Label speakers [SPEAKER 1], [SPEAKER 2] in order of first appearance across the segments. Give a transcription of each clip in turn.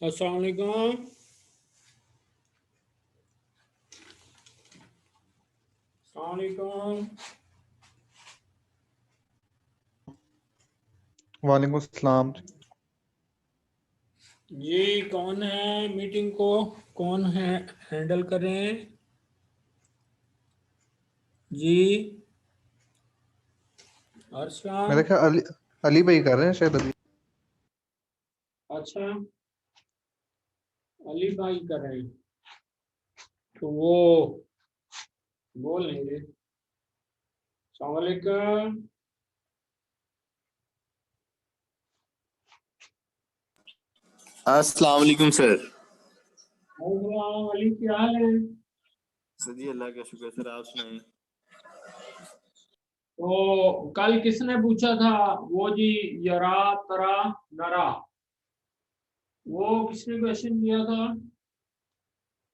[SPEAKER 1] अस्सलाम वालेकुम। अस्सलाम वालेकुम।
[SPEAKER 2] वालेकुम अस्सलाम।
[SPEAKER 1] जी कौन है मीटिंग को कौन है हैंडल कर रहे हैं जी? अरसलान।
[SPEAKER 2] मेरे ख्याल अली अली भाई कर रहे हैं शायद अभी।
[SPEAKER 1] अच्छा, अली भाई कर रहे हैं तो वो बोल लेंगे। अस्सलाम वालेकुम।
[SPEAKER 3] अस्सलाम वालेकुम सर।
[SPEAKER 1] अस्सलाम, अली क्या हाल है?
[SPEAKER 3] सर जी अल्लाह का शुक्र सर, आप सुनाएं।
[SPEAKER 1] तो कल किसने पूछा था वो जी, यरा तरा नरा, वो किसने क्वेश्चन किया था?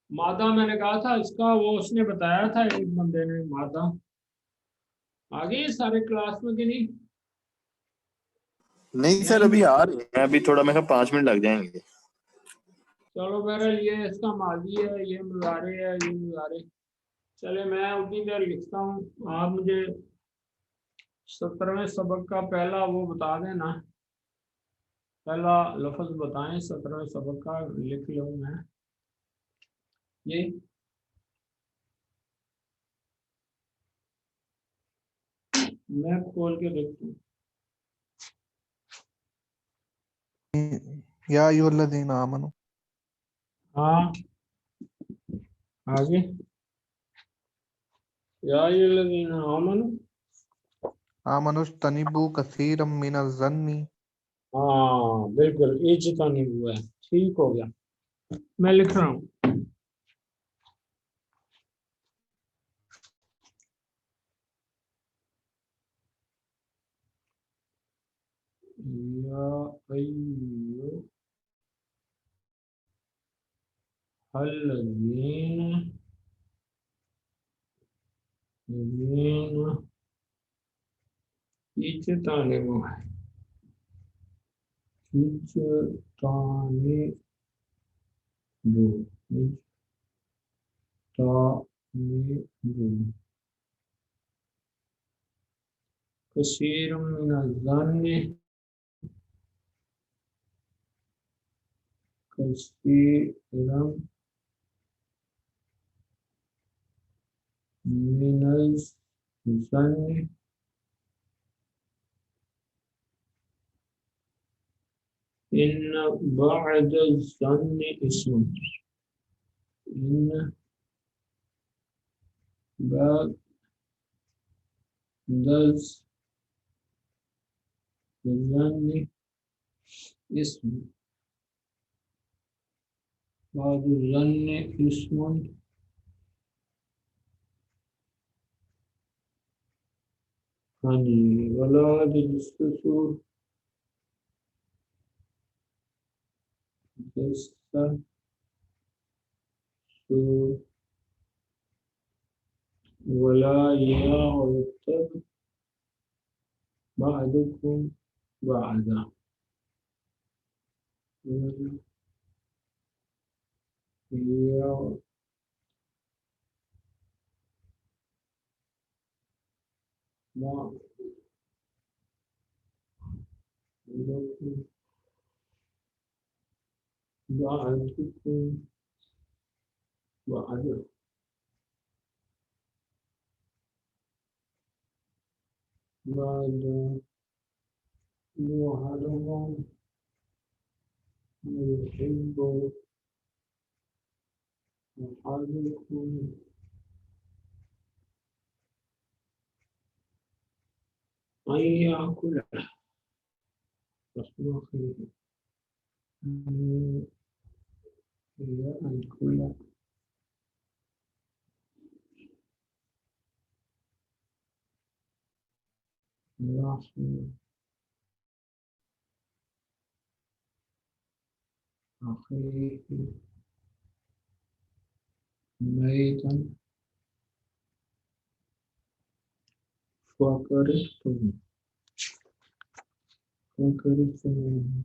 [SPEAKER 1] मादा मैंने कहा था इसका, वो उसने बताया था एक बंदे ने, मादा। आगे सारे क्लास में कि नहीं?
[SPEAKER 3] नहीं सर अभी आ रहे हैं, अभी थोड़ा मेरे ख्याल 5 मिनट लग जाएंगे।
[SPEAKER 1] चलो बहरहाल ये इसका माजी है, ये मुजारे है, ये मुजारे। चले मैं उतनी देर लिखता हूँ, आप मुझे 17वें सबक का पहला वो बता देना, पहला लफ्ज बताएं 17वें सबक का, लिख लूँ मैं ये। मैं खोल के देखता हूँ।
[SPEAKER 2] या अय्युहल्लज़ीना आमनू।
[SPEAKER 1] हाँ आगे, या अय्युहल्लज़ीना आमनू।
[SPEAKER 2] आमनुज्तनिबू कसीरम मिनज़्ज़न्नि।
[SPEAKER 1] हाँ बिल्कुल, इज्तनी हुआ है, ठीक हो गया। मैं लिख रहा हूँ। या अय्युहल्लज़ीना इज्तनिबू, इज्तनिबू, इज्तनिबू कसीरम मिनज़्ज़न्नि, कसीरम मिनज़्ज़न्नि इन बअदज़्ज़न्नि इस्मुन, इन बअदज़्ज़न्नि इस्मुन, बअदज़्ज़न्नि इस्मुन। हाँ जी, वला तजस्सुसु, तजस्सुसु, वला यग़्तब बअदुकुम बअदा, वला यग़्तब बअदुकुम बअदा, बअदा अहदुकुम युहिब्बु अहदुकुम अन याकुल रसूलुल्लाह, याकुल रसूल अखीहि मैतन फकरिहतुम, फकरिहतुम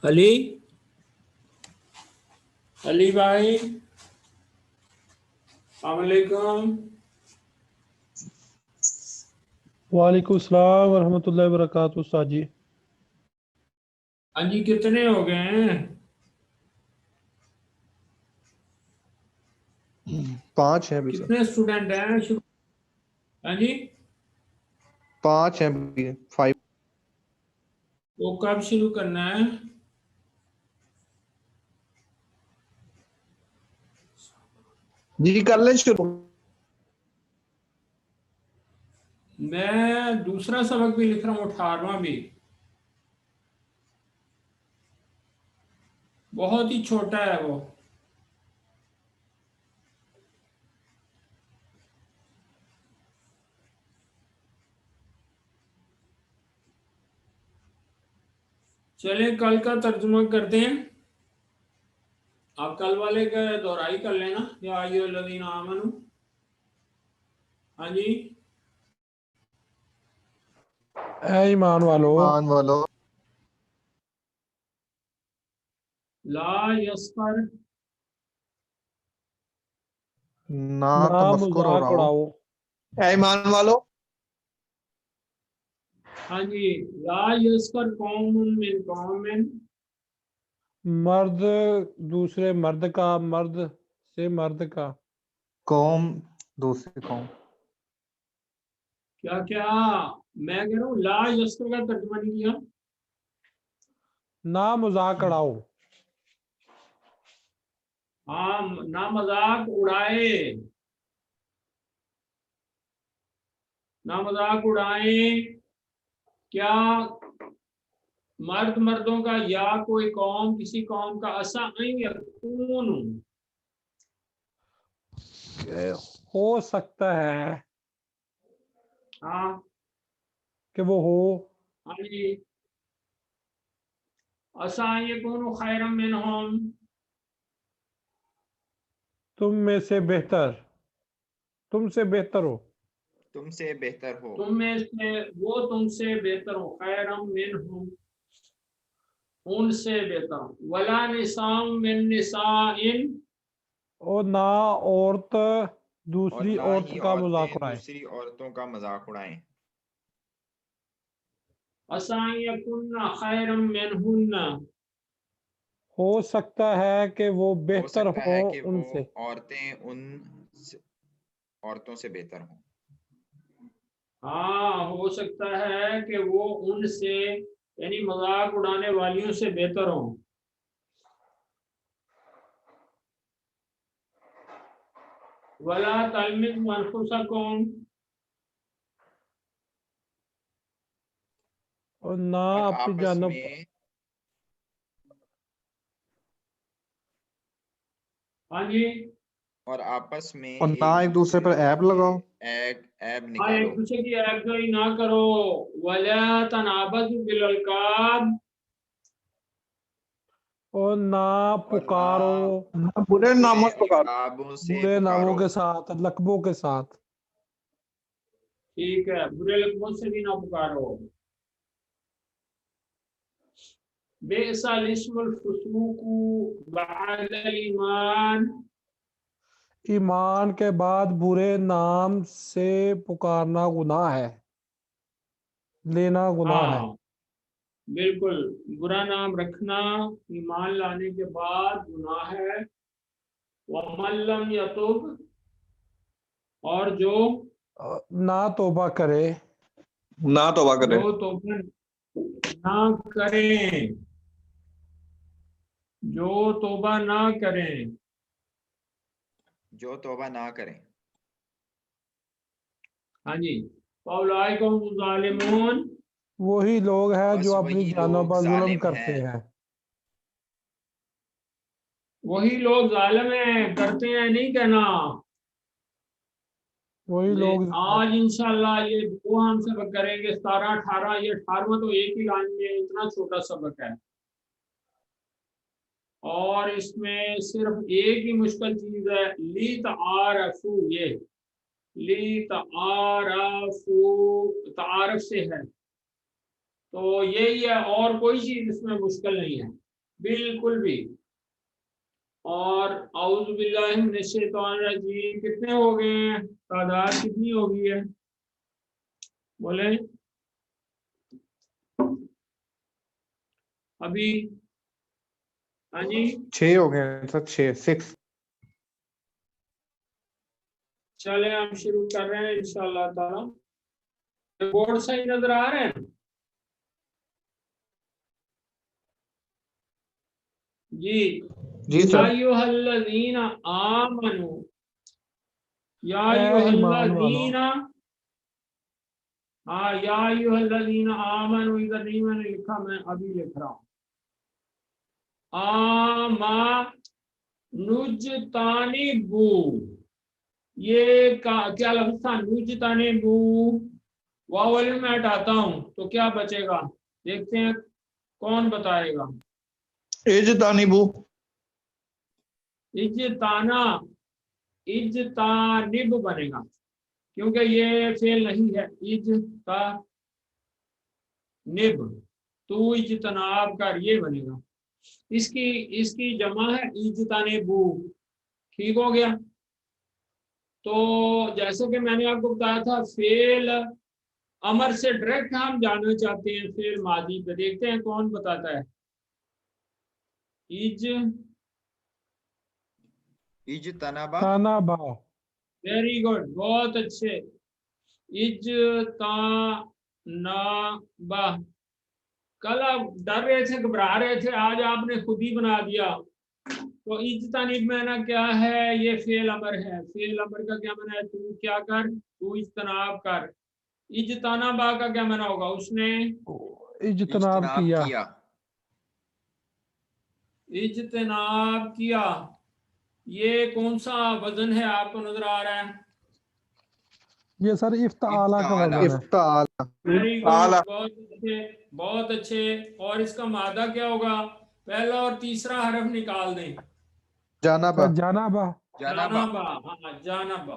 [SPEAKER 1] अली, अली भाई, अस्सलामुअलैकुम।
[SPEAKER 4] वालेकुम सलाम वरहमतुल्लाहि वबरकातुहू उस्ताद जी।
[SPEAKER 1] हाँ जी, कितने हो गए हैं?
[SPEAKER 2] 5 हैं अभी सर।
[SPEAKER 1] कितने स्टूडेंट हैं हाँ जी,
[SPEAKER 2] 5 हैं अभी, 5।
[SPEAKER 1] वो कब शुरू करना है?
[SPEAKER 2] जी कर लें शुरू।
[SPEAKER 1] मैं दूसरा सबक भी लिख रहा हूँ, 18वां भी। बहुत ही छोटा है वो। चलिए कल का तर्जुमा करते हैं। आप कल वाले का दोहराई कर लेना, या अय्युहल्लज़ीना आमनू। हाँ जी,
[SPEAKER 4] ऐ ईमान वालो,
[SPEAKER 2] ईमान वालों,
[SPEAKER 1] ला यस्कर,
[SPEAKER 2] ना
[SPEAKER 4] ना
[SPEAKER 2] तमस्कुर
[SPEAKER 4] मजाक
[SPEAKER 2] उड़ाओ।
[SPEAKER 4] उड़ाओ।
[SPEAKER 2] ऐ ईमान वालो,
[SPEAKER 1] हाँ जी, ला यस्कर कौमुन मिन कौमिन,
[SPEAKER 4] मर्द दूसरे मर्द का, मर्द से मर्द का।
[SPEAKER 2] कौम दूसरी कौम।
[SPEAKER 1] क्या क्या, मैं कह रहा हूँ ला यस्कर का तर्जुमा नहीं किया।
[SPEAKER 4] ना मजाक उड़ाओ।
[SPEAKER 1] हाँ, ना मजाक उड़ाए, ना मजाक उड़ाए। क्या मर्द मर्दों का या कोई कौम किसी कौम का, असा अन यकून,
[SPEAKER 4] हो सकता है
[SPEAKER 1] हाँ
[SPEAKER 4] कि वो हो,
[SPEAKER 1] हाँ जी, असा अन यकून खैरम मिनहुम,
[SPEAKER 4] तुम में से बेहतर, तुमसे बेहतर हो।
[SPEAKER 5] तुमसे बेहतर हो।
[SPEAKER 1] तुम में से वो तुमसे बेहतर हो, खैरम मिनहुम, उनसे बेहतर हो। वला निसाउ मिन निसाइन,
[SPEAKER 4] और ना औरत
[SPEAKER 5] और
[SPEAKER 4] दूसरी
[SPEAKER 5] ना
[SPEAKER 4] औरत
[SPEAKER 5] ही
[SPEAKER 4] का मजाक
[SPEAKER 5] औरतें
[SPEAKER 4] उड़ाए।
[SPEAKER 5] दूसरी औरतों का मजाक उड़ाएं।
[SPEAKER 1] असा अन यकुन्ना खैरम मिनहुन्ना,
[SPEAKER 4] हो सकता है कि वो
[SPEAKER 5] हो
[SPEAKER 4] बेहतर
[SPEAKER 5] सकता
[SPEAKER 4] हो
[SPEAKER 5] है कि वो
[SPEAKER 4] उनसे।
[SPEAKER 5] औरतें उन औरतों से बेहतर हों।
[SPEAKER 1] हाँ हो सकता है कि वो उनसे यानी मजाक उड़ाने वालियों से बेहतर हो। वला तलमिज़ अनफुसकुम,
[SPEAKER 4] और ना
[SPEAKER 5] और
[SPEAKER 4] अपनी
[SPEAKER 5] आपस
[SPEAKER 4] जानों को।
[SPEAKER 5] में
[SPEAKER 1] हाँ जी,
[SPEAKER 5] और आपस में
[SPEAKER 2] और ना एक दूसरे पर ऐब लगाओ।
[SPEAKER 5] ऐब ऐब
[SPEAKER 1] हाँ
[SPEAKER 5] निकालो।
[SPEAKER 1] एक दूसरे की ऐबगोई ना करो। वला तनाबज़ु बिल अलकाब,
[SPEAKER 4] और ना
[SPEAKER 5] और ना
[SPEAKER 4] पुकारो
[SPEAKER 2] ना बुरे
[SPEAKER 5] बुरे
[SPEAKER 2] नामों से पुकारो।
[SPEAKER 5] अलकाबों से
[SPEAKER 4] बुरे नामों
[SPEAKER 5] पुकारो।
[SPEAKER 4] के साथ, लकबों के साथ।
[SPEAKER 1] ठीक है, बुरे लफ्ज़ों से भी ना पुकारो। बिअसल इस्मुल फुसूकु बअदल ईमान,
[SPEAKER 4] ईमान के बाद बुरे नाम से पुकारना गुनाह है, लेना गुनाह है।
[SPEAKER 1] हाँ बिल्कुल, बुरा नाम रखना ईमान लाने के बाद गुनाह है। वमन लम यतुब, और जो
[SPEAKER 4] ना तौबा करे,
[SPEAKER 2] ना तौबा करे।
[SPEAKER 1] जो तौबा ना करें, जो तौबा ना करें,
[SPEAKER 5] जो तौबा ना करें।
[SPEAKER 1] हाँ जी, फौलाइकुम ज़ालिमून,
[SPEAKER 4] वही लोग हैं
[SPEAKER 5] बस
[SPEAKER 4] जो अपनी
[SPEAKER 5] वही
[SPEAKER 4] जानों
[SPEAKER 5] लोग
[SPEAKER 4] पर जुल्म
[SPEAKER 5] जालिम
[SPEAKER 4] करते
[SPEAKER 5] हैं।
[SPEAKER 4] हैं।
[SPEAKER 1] वही लोग जालिम हैं, करते हैं नहीं कहना।
[SPEAKER 4] वही
[SPEAKER 1] ले
[SPEAKER 4] लोग
[SPEAKER 1] आज इंशाल्लाह ये दो हम सबक करेंगे, 17 18, ये 18वां तो एक ही लाइन में इतना छोटा सबक है, और इसमें सिर्फ एक ही मुश्किल चीज है, ली तारफू, ये ली तारफू, तारफ से है, तो यही है, और कोई चीज इसमें मुश्किल नहीं है बिल्कुल भी। और औज़ु बिल्लाहि मिनश शैतानिर रजीम कितने हो गए हैं, तादाद कितनी हो गई है, बोले अभी। हाँ जी,
[SPEAKER 2] 6 हो गए सर, 6 6।
[SPEAKER 1] चले हम शुरू कर रहे हैं इंशाल्लाह ताला। बोर्ड सही नजर आ रहे हैं जी।
[SPEAKER 2] जी
[SPEAKER 1] या
[SPEAKER 2] सर।
[SPEAKER 1] अय्युहल्लज़ीना आमनू, या
[SPEAKER 4] ऐ ईमान वालों।
[SPEAKER 1] अय्युहल्लज़ीना, हाँ या अय्युहल्लज़ीना आमनू, इधर नहीं मैंने लिखा, मैं अभी लिख रहा हूँ। आमा नुजतानिबू, ये क्या लफ्ज था, नुजतानिबू, वावल में हटाता हूँ तो क्या बचेगा, देखते हैं कौन बताएगा।
[SPEAKER 2] इजतानिबू।
[SPEAKER 1] इजताना, इजतानिब बनेगा, क्योंकि ये फेल नहीं है। इजतानिब, तू इजतनाब कर, ये बनेगा। इसकी इसकी जमा है इज्तनिबू। ठीक हो गया। तो जैसे कि मैंने आपको बताया था, फेल अमर से डायरेक्ट हम जाना चाहते हैं फेल मादी पे। देखते हैं कौन बताता है। इज
[SPEAKER 5] इज्तनबा
[SPEAKER 4] तानाबा।
[SPEAKER 1] वेरी गुड, बहुत अच्छे। इज ता ना बा। कल आप डर रहे थे, घबरा रहे थे, आज आपने खुद ही बना दिया। तो इज्तनिब में ना क्या है, ये फेल अमर है। फेल अमर का क्या माना है, तू क्या कर, तू इज्तनाब कर। इज्तनाबा का क्या माना होगा, उसने
[SPEAKER 4] इज्तनाब किया।
[SPEAKER 5] किया।
[SPEAKER 1] इज्तनाब किया। ये कौन सा वजन है आपको नजर आ रहा है?
[SPEAKER 4] ये सर इफ्ताला का
[SPEAKER 5] इफ्ताला।
[SPEAKER 4] वजन है।
[SPEAKER 2] इफ्ताला।
[SPEAKER 1] वेरी गुड,
[SPEAKER 2] आला।
[SPEAKER 1] बहुत अच्छे, बहुत अच्छे। और इसका मादा क्या होगा? पहला और तीसरा हरफ निकाल दें।
[SPEAKER 2] जानाबा।
[SPEAKER 4] सर जानाबा।
[SPEAKER 5] जनाबा।
[SPEAKER 1] जानाबा, हाँ जानाबा।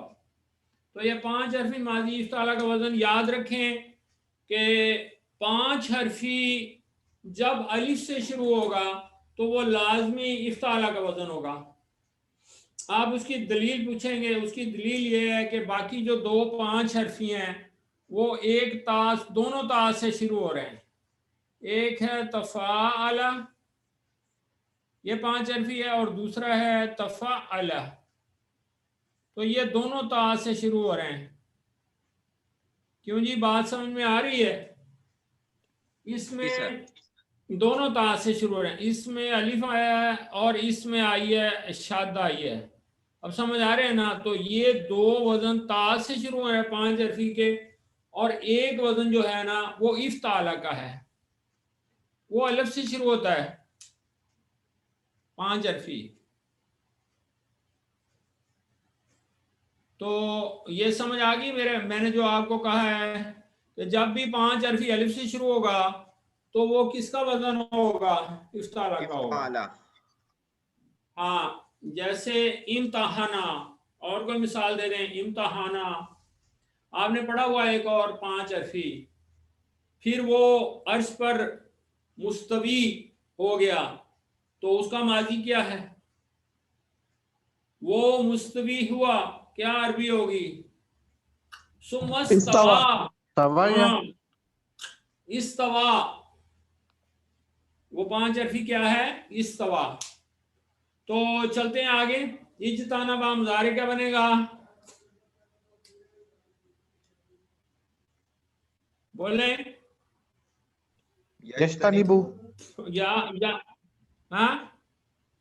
[SPEAKER 1] तो ये 5 हरफी माजी इफ्ताला का वजन याद रखें कि 5 हरफी जब अलिफ से शुरू होगा तो वो लाजमी इफ्ताला का वजन होगा। आप उसकी दलील पूछेंगे, उसकी दलील ये है कि बाकी जो 5 हरफी हैं वो एक तास, दोनों तास से शुरू हो रहे हैं। एक है तफाअला, ये 5 हरफी है, और दूसरा है तफाअला। तो ये दोनों तास से शुरू हो रहे हैं। क्यों जी, बात समझ में आ रही है?
[SPEAKER 5] जी
[SPEAKER 1] इसमें
[SPEAKER 5] सर।
[SPEAKER 1] दोनों ता से शुरू हो रहे हैं। इसमें अलिफ आया है और इसमें आई है शाद आई है। अब समझ आ रहे हैं ना? तो ये 2 वजन ता से शुरू हो रहे हैं 5 हरफी के, और एक वजन जो है ना वो इफ्ताला का है, वो अलिफ से शुरू होता है 5 हरफी। तो ये समझ आ गई मेरे, मैंने जो आपको कहा है कि जब भी 5 हरफी अलिफ से शुरू होगा तो वो किसका वजन होगा? इफ्ताला का होगा।
[SPEAKER 5] इफ्ताला।
[SPEAKER 1] हाँ, जैसे इम्तहाना, और कोई मिसाल दे दें। इम्तहाना आपने पढ़ा हुआ एक और 5 हरफी, फिर वो अर्श पर मुस्तवी हो गया, तो उसका माजी क्या है? वो मुस्तवी हुआ, क्या अरबी होगी? सुमस्तवा।
[SPEAKER 2] तवा या
[SPEAKER 1] हाँ, इस्तवा। वो 5 हरफी क्या है? इस्तवा। तो चलते हैं आगे। इज्ताना बा मुजारे क्या बनेगा? बोले।
[SPEAKER 2] यज्तनिबु।
[SPEAKER 1] या हाँ,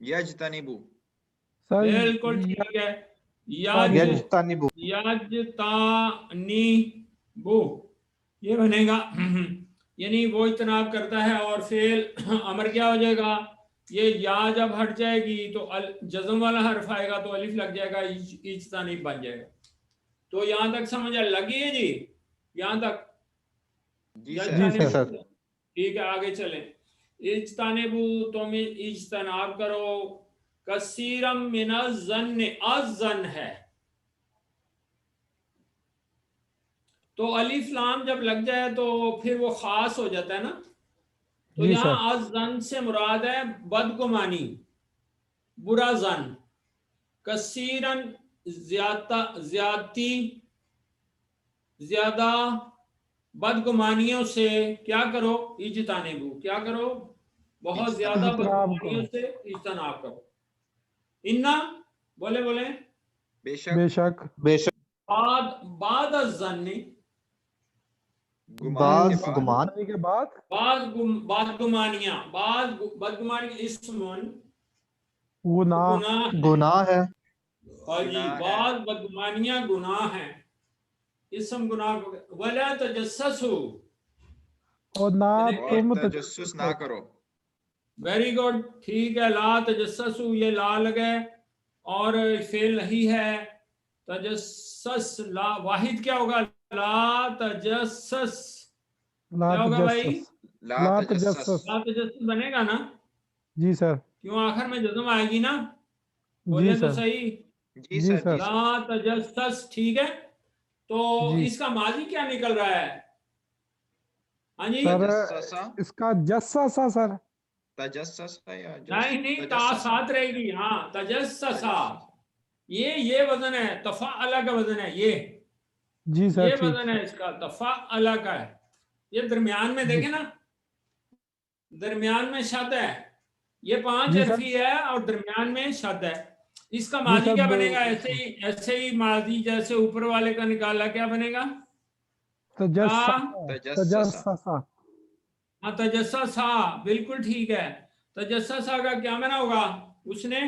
[SPEAKER 5] यज्तनिबु।
[SPEAKER 4] सर
[SPEAKER 1] बिल्कुल ठीक है।
[SPEAKER 4] तानिबु।
[SPEAKER 2] यज्तनिबु।
[SPEAKER 1] यजतानिबु ये बनेगा। यानी वो इज्तनाब करता है। और फेल अमर क्या हो जाएगा? ये या जब हट जाएगी तो जज़म वाला हर्फ आएगा तो अलिफ लग जाएगा, इज्तानिब बन जाएगा। तो यहां तक समझ लगी है जी? यहां तक
[SPEAKER 5] जी
[SPEAKER 4] जी
[SPEAKER 5] सर।
[SPEAKER 4] सर।
[SPEAKER 1] ठीक है, आगे चलें। इज्तनिबू, तुम इज्तनाब करो। कसीरम मिनज़ ज़न्न, अज़्ज़न है तो अलिफ लाम जब लग जाए तो फिर वो खास हो जाता है ना। तो
[SPEAKER 4] जी
[SPEAKER 1] यहाँ
[SPEAKER 4] सर।
[SPEAKER 1] अज़्ज़न से मुराद है बदगुमानी, बुरा जन। कसीरन ज्यादा, ज्यादती, ज्यादा बदगुमानियों से क्या करो? इज्तनिबू, क्या करो? बहुत ज्यादा
[SPEAKER 4] इज्तनाब
[SPEAKER 1] बदगुमानियों
[SPEAKER 4] करो।
[SPEAKER 1] से इज्तनाब करो। इन्ना, बोले बोले।
[SPEAKER 5] बेशक।
[SPEAKER 4] बेशक।
[SPEAKER 2] बेशक।
[SPEAKER 1] बाद, बाद अज़्ज़न्नी,
[SPEAKER 5] गुमान के
[SPEAKER 2] बाज
[SPEAKER 5] बाद।
[SPEAKER 2] गुमान।
[SPEAKER 4] के बाद
[SPEAKER 1] बदगुमानियां, बदगुमानी इस्मुन,
[SPEAKER 4] गुनाह।
[SPEAKER 1] गुनाह है।
[SPEAKER 2] गुनाह है।
[SPEAKER 1] और जी,
[SPEAKER 5] गुनाह है।
[SPEAKER 1] बाद बदगुमानियां गुनाह है। इसम गुनाह को वला तजस्ससु,
[SPEAKER 4] और ना
[SPEAKER 5] और
[SPEAKER 4] तुम
[SPEAKER 5] तजस्सुस ना करो।
[SPEAKER 1] वेरी गुड, ठीक है। ला तजस्ससु, ये ला लगे और फेल नहीं है। तजस्सस, ला वाहिद क्या होगा? ला तजस्सस,
[SPEAKER 4] ला
[SPEAKER 1] क्या होगा भाई?
[SPEAKER 4] तजस्सस।
[SPEAKER 5] ला
[SPEAKER 4] ला
[SPEAKER 5] तजस्सस।
[SPEAKER 4] तजस्सस।
[SPEAKER 1] ला तजस्सस बनेगा ना?
[SPEAKER 4] जी सर।
[SPEAKER 1] क्यों, आखिर में जज़म आएगी ना?
[SPEAKER 4] जी
[SPEAKER 1] बोले तो
[SPEAKER 4] सर।
[SPEAKER 1] सही।
[SPEAKER 5] जी
[SPEAKER 4] जी
[SPEAKER 5] सर।
[SPEAKER 4] सर।
[SPEAKER 5] जी
[SPEAKER 1] ला
[SPEAKER 5] सर।
[SPEAKER 1] तजस्सस, ठीक है। तो
[SPEAKER 4] जी
[SPEAKER 1] इसका माजी क्या निकल रहा है? हाँ जी,
[SPEAKER 4] सर,
[SPEAKER 5] तजस्ससा।
[SPEAKER 4] इसका जस्सा सा सर।
[SPEAKER 5] तजस्ससा या
[SPEAKER 1] नहीं नहीं, ता
[SPEAKER 5] तजस्ससा?
[SPEAKER 1] साथ रहेगी। हाँ, तजस्ससा, ये वजन है, तफा अला का वजन है ये
[SPEAKER 4] जी सर
[SPEAKER 1] ये
[SPEAKER 4] ठीक।
[SPEAKER 1] वजन है इसका, तफा अला का है। ये दरमियान में देखे ना, दरमियान में शद है, ये 5
[SPEAKER 4] जी सर।
[SPEAKER 1] हरफी है और दरमियान में शद है। इसका
[SPEAKER 4] जी
[SPEAKER 1] माजी
[SPEAKER 4] सर,
[SPEAKER 1] क्या बनेगा? ऐसे ही माजी जैसे ऊपर वाले का निकाला, क्या बनेगा?
[SPEAKER 4] तजस्सा,
[SPEAKER 5] तजस्ससा।
[SPEAKER 4] तजस्सा।
[SPEAKER 1] हाँ, तजस्सा, बिल्कुल ठीक है। तजस्सा का क्या माना होगा? उसने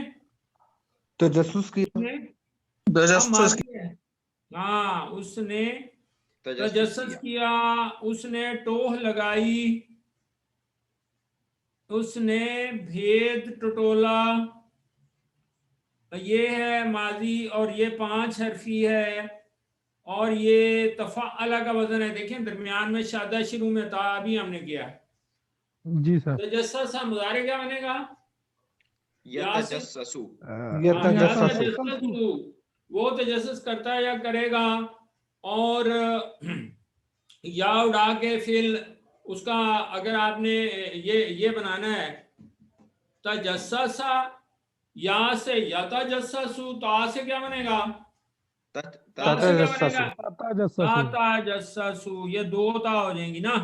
[SPEAKER 2] तजस्सुस की
[SPEAKER 1] उसने अब
[SPEAKER 3] तजस्सुस
[SPEAKER 1] माजी है। हाँ, उसने
[SPEAKER 5] तजस्सुस
[SPEAKER 1] तजस्सुस
[SPEAKER 5] किया।
[SPEAKER 1] किया, उसने टोह लगाई, उसने भेद टटोला। ये है माजी और ये 5 हरफी है और ये तफअला का वजन है। देखें दरमियान में शादा, शुरू में था, अभी हमने किया।
[SPEAKER 4] जी सर।
[SPEAKER 1] तजस्सुस मुजारे क्या बनेगा? यासिन,
[SPEAKER 5] यतजस्ससु।
[SPEAKER 2] ये
[SPEAKER 1] हाँ, या
[SPEAKER 2] तजस्सुस।
[SPEAKER 1] तजस्सुसु, वो तजस्सुस करता है या करेगा। और या उड़ा के फिर उसका, अगर आपने ये बनाना है, तजस्ससा, या से यतजस्ससु, ता से क्या बनेगा? ता से क्या बनेगा?
[SPEAKER 2] तजस्सुस।
[SPEAKER 1] ता
[SPEAKER 4] तजस्ससु।
[SPEAKER 1] तजस्ससु, ये 2 ता हो जाएंगी ना।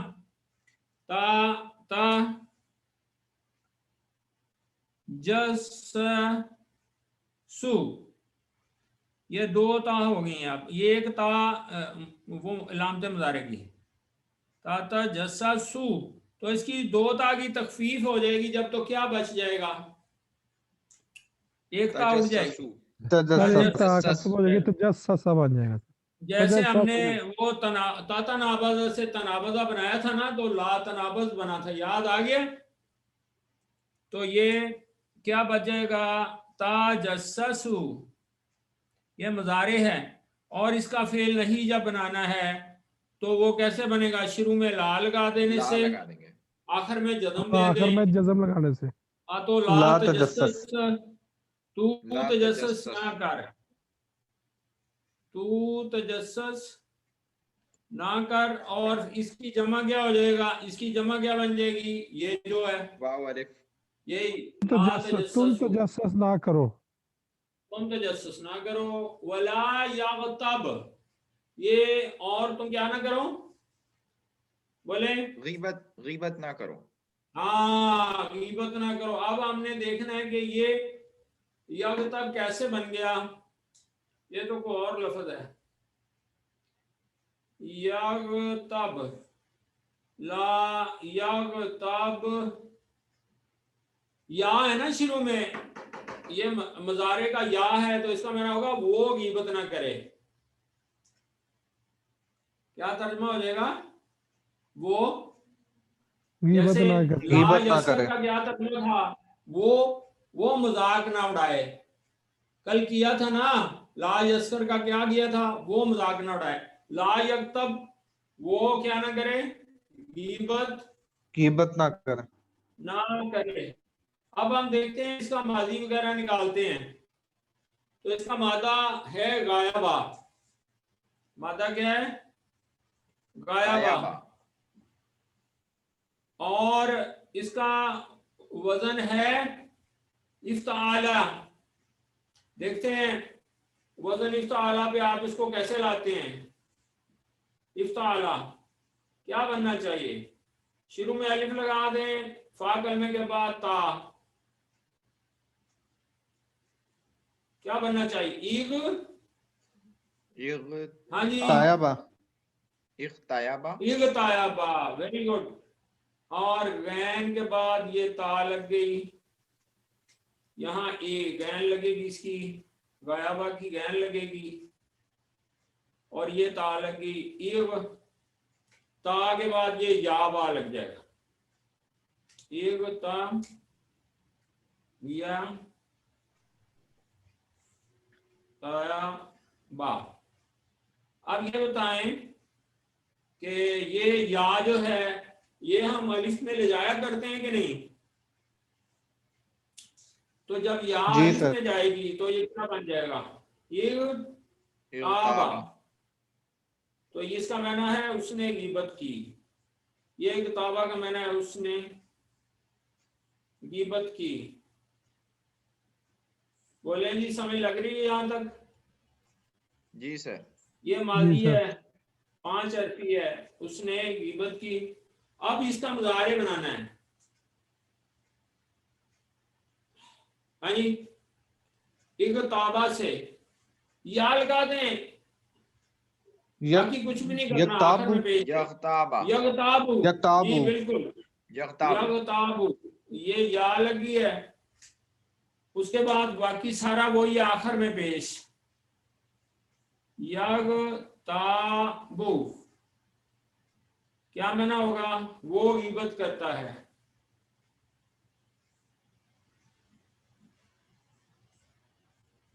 [SPEAKER 1] ता ता जस्सु, ये 2 ता हो गई हैं। आप ये एक ता वो अलामत मुजारे की, ता ता जस्ससु, तो इसकी 2 ता की तखफीफ हो जाएगी जब, तो क्या बच जाएगा? एक ता उठ जाएगी।
[SPEAKER 5] तजस्ससु।
[SPEAKER 4] सर एक ता
[SPEAKER 2] तजस्सुस।
[SPEAKER 4] खत्म हो जाएगी, तजस्सा बन जाएगा।
[SPEAKER 1] जैसे हमने
[SPEAKER 4] तजस्ससु।
[SPEAKER 1] वो ता तनाबज़ से तनाबज़ा बनाया था ना, तो ला तनाबज़ बना था, याद आ गया? तो ये क्या बच जाएगा? ताजस्ससु, ये मुजारे है और इसका फेल नहीं जब बनाना है तो वो कैसे बनेगा? शुरू में ला लगा देने
[SPEAKER 5] ला
[SPEAKER 1] से,
[SPEAKER 5] लगा देंगे।
[SPEAKER 1] आखिर में जज़म दे
[SPEAKER 4] आखिर में
[SPEAKER 1] दें।
[SPEAKER 4] जज़म लगाने से।
[SPEAKER 1] तो ला
[SPEAKER 2] ला
[SPEAKER 1] तजस्सस,
[SPEAKER 2] तजस्सुस।
[SPEAKER 1] तू
[SPEAKER 5] ला
[SPEAKER 1] तजस्सस
[SPEAKER 5] तजस्सस।
[SPEAKER 1] ना कर, तू तजस्सस ना कर। और इसकी जमा क्या हो जाएगा? इसकी जमा क्या बन जाएगी? ये जो है,
[SPEAKER 5] वाव अलिफ।
[SPEAKER 1] यही ला
[SPEAKER 4] तुम
[SPEAKER 1] तजस्ससु,
[SPEAKER 4] तजस्सस ना करो।
[SPEAKER 1] तुम तजस्सुस ना करो। वला यागतब, ये और तुम क्या ना करो? बोले,
[SPEAKER 5] गीबत ना करो।
[SPEAKER 1] हाँ, गीबत ना करो। अब हमने देखना है कि ये यागतब कैसे बन गया। ये तो कोई और लफ्ज है, यागतब, ला यागतब, या है ना शुरू में, ये मजारे का या है, तो इसका माना होगा वो गीबत ना करे। क्या तर्जुमा हो जाएगा? वो,
[SPEAKER 4] गीबत
[SPEAKER 1] जैसे
[SPEAKER 4] ना करे।
[SPEAKER 1] ला
[SPEAKER 2] गीबत ना
[SPEAKER 1] यसर
[SPEAKER 2] करे।
[SPEAKER 1] का क्या तर्जुमा था? वो मजाक ना उड़ाए। कल किया था ना, ला यसर का क्या किया था? वो मजाक ना उड़ाए। ला यकतब, वो क्या ना करे? गीबत
[SPEAKER 2] कीबत ना करे।
[SPEAKER 1] ना करे। अब हम देखते हैं, इसका माजी वगैरह निकालते हैं। तो इसका मादा है गायबा। मादा क्या है? गायबा।
[SPEAKER 5] गायबा।
[SPEAKER 1] और इसका वजन है इफ्ताला। देखते हैं वजन इफ्ताला पे आप इसको कैसे लाते हैं। इफ्ताला क्या बनना चाहिए? शुरू में अलिफ लगा दें, फा कलमे के बाद ता, क्या बनना चाहिए? ईग, हाँ जी,
[SPEAKER 2] तायाबा।
[SPEAKER 5] इख्तायाबा।
[SPEAKER 1] ईग तायाबा, वेरी गुड। और गैन के बाद ये ता लग गई, यहाँ ए गैन लगेगी, इसकी गायबा की गैन लगेगी, और ये ता लगी ईग। ता के बाद ये या बा लग जाएगा, ईग ता या ताया बा। अब ये बताएं कि ये या जो है, ये हम अलिफ में ले जाया करते हैं कि नहीं? तो जब या
[SPEAKER 2] जी
[SPEAKER 1] अलिफ
[SPEAKER 2] सर।
[SPEAKER 1] में जाएगी तो ये क्या बन जाएगा? ईग ताबा।
[SPEAKER 5] इख्ताबा।
[SPEAKER 1] तो इसका माना है उसने गिबत की। ये किताबा का माना है उसने गीबत की। बोले जी, समझ लग रही है यहाँ तक?
[SPEAKER 5] जी सर।
[SPEAKER 1] ये माजी
[SPEAKER 4] सर।
[SPEAKER 1] है, 5 हरफी है, उसने गीबत की। अब इसका मुजारे बनाना है। हाँ जी, इग़्ताबा से या लगा दें, बाकी कुछ भी नहीं करना, आखिर में पेश है।
[SPEAKER 5] यगताबा।
[SPEAKER 1] यगताबु,
[SPEAKER 2] यगताबु।
[SPEAKER 1] जी बिल्कुल,
[SPEAKER 5] यगताबु।
[SPEAKER 1] यगताबु, ये या लगी है। उसके बाद बाकी सारा वही आखिर में पेश। यगताबु क्या माना होगा? वो गीबत करता है।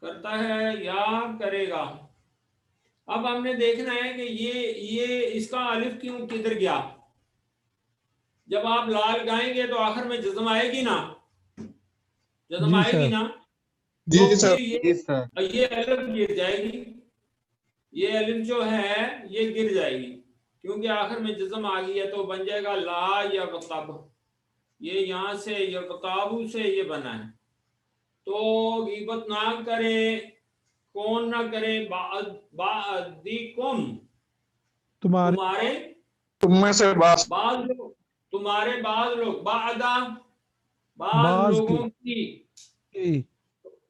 [SPEAKER 1] करता है या करेगा। अब हमने देखना है कि ये इसका अलिफ क्यों किधर गया। जब आप लाल गाएंगे तो आखिर में जज्म आएगी ना, जज्म
[SPEAKER 4] जी
[SPEAKER 1] आएगी
[SPEAKER 4] सर।
[SPEAKER 1] ना,
[SPEAKER 2] जी
[SPEAKER 1] तो
[SPEAKER 2] सर।
[SPEAKER 1] फिर
[SPEAKER 2] जी सर।
[SPEAKER 1] ये अलिफ गिर जाएगी। ये अलिफ जो है ये गिर जाएगी, क्योंकि आखिर में जज्म आ गई है, तो बन जाएगा ला यग़तब। ये यहाँ से यग़ताबु से ये बना है। तो गीबत ना करें, कौन ना करे? बादिकुम,
[SPEAKER 4] तुम्हारे
[SPEAKER 1] तुम्हारे
[SPEAKER 2] तुम में से बास।
[SPEAKER 1] बाद लोग, तुम्हारे बाद लोग, बादा, बाद
[SPEAKER 4] बाज
[SPEAKER 1] लोगों की,
[SPEAKER 4] की।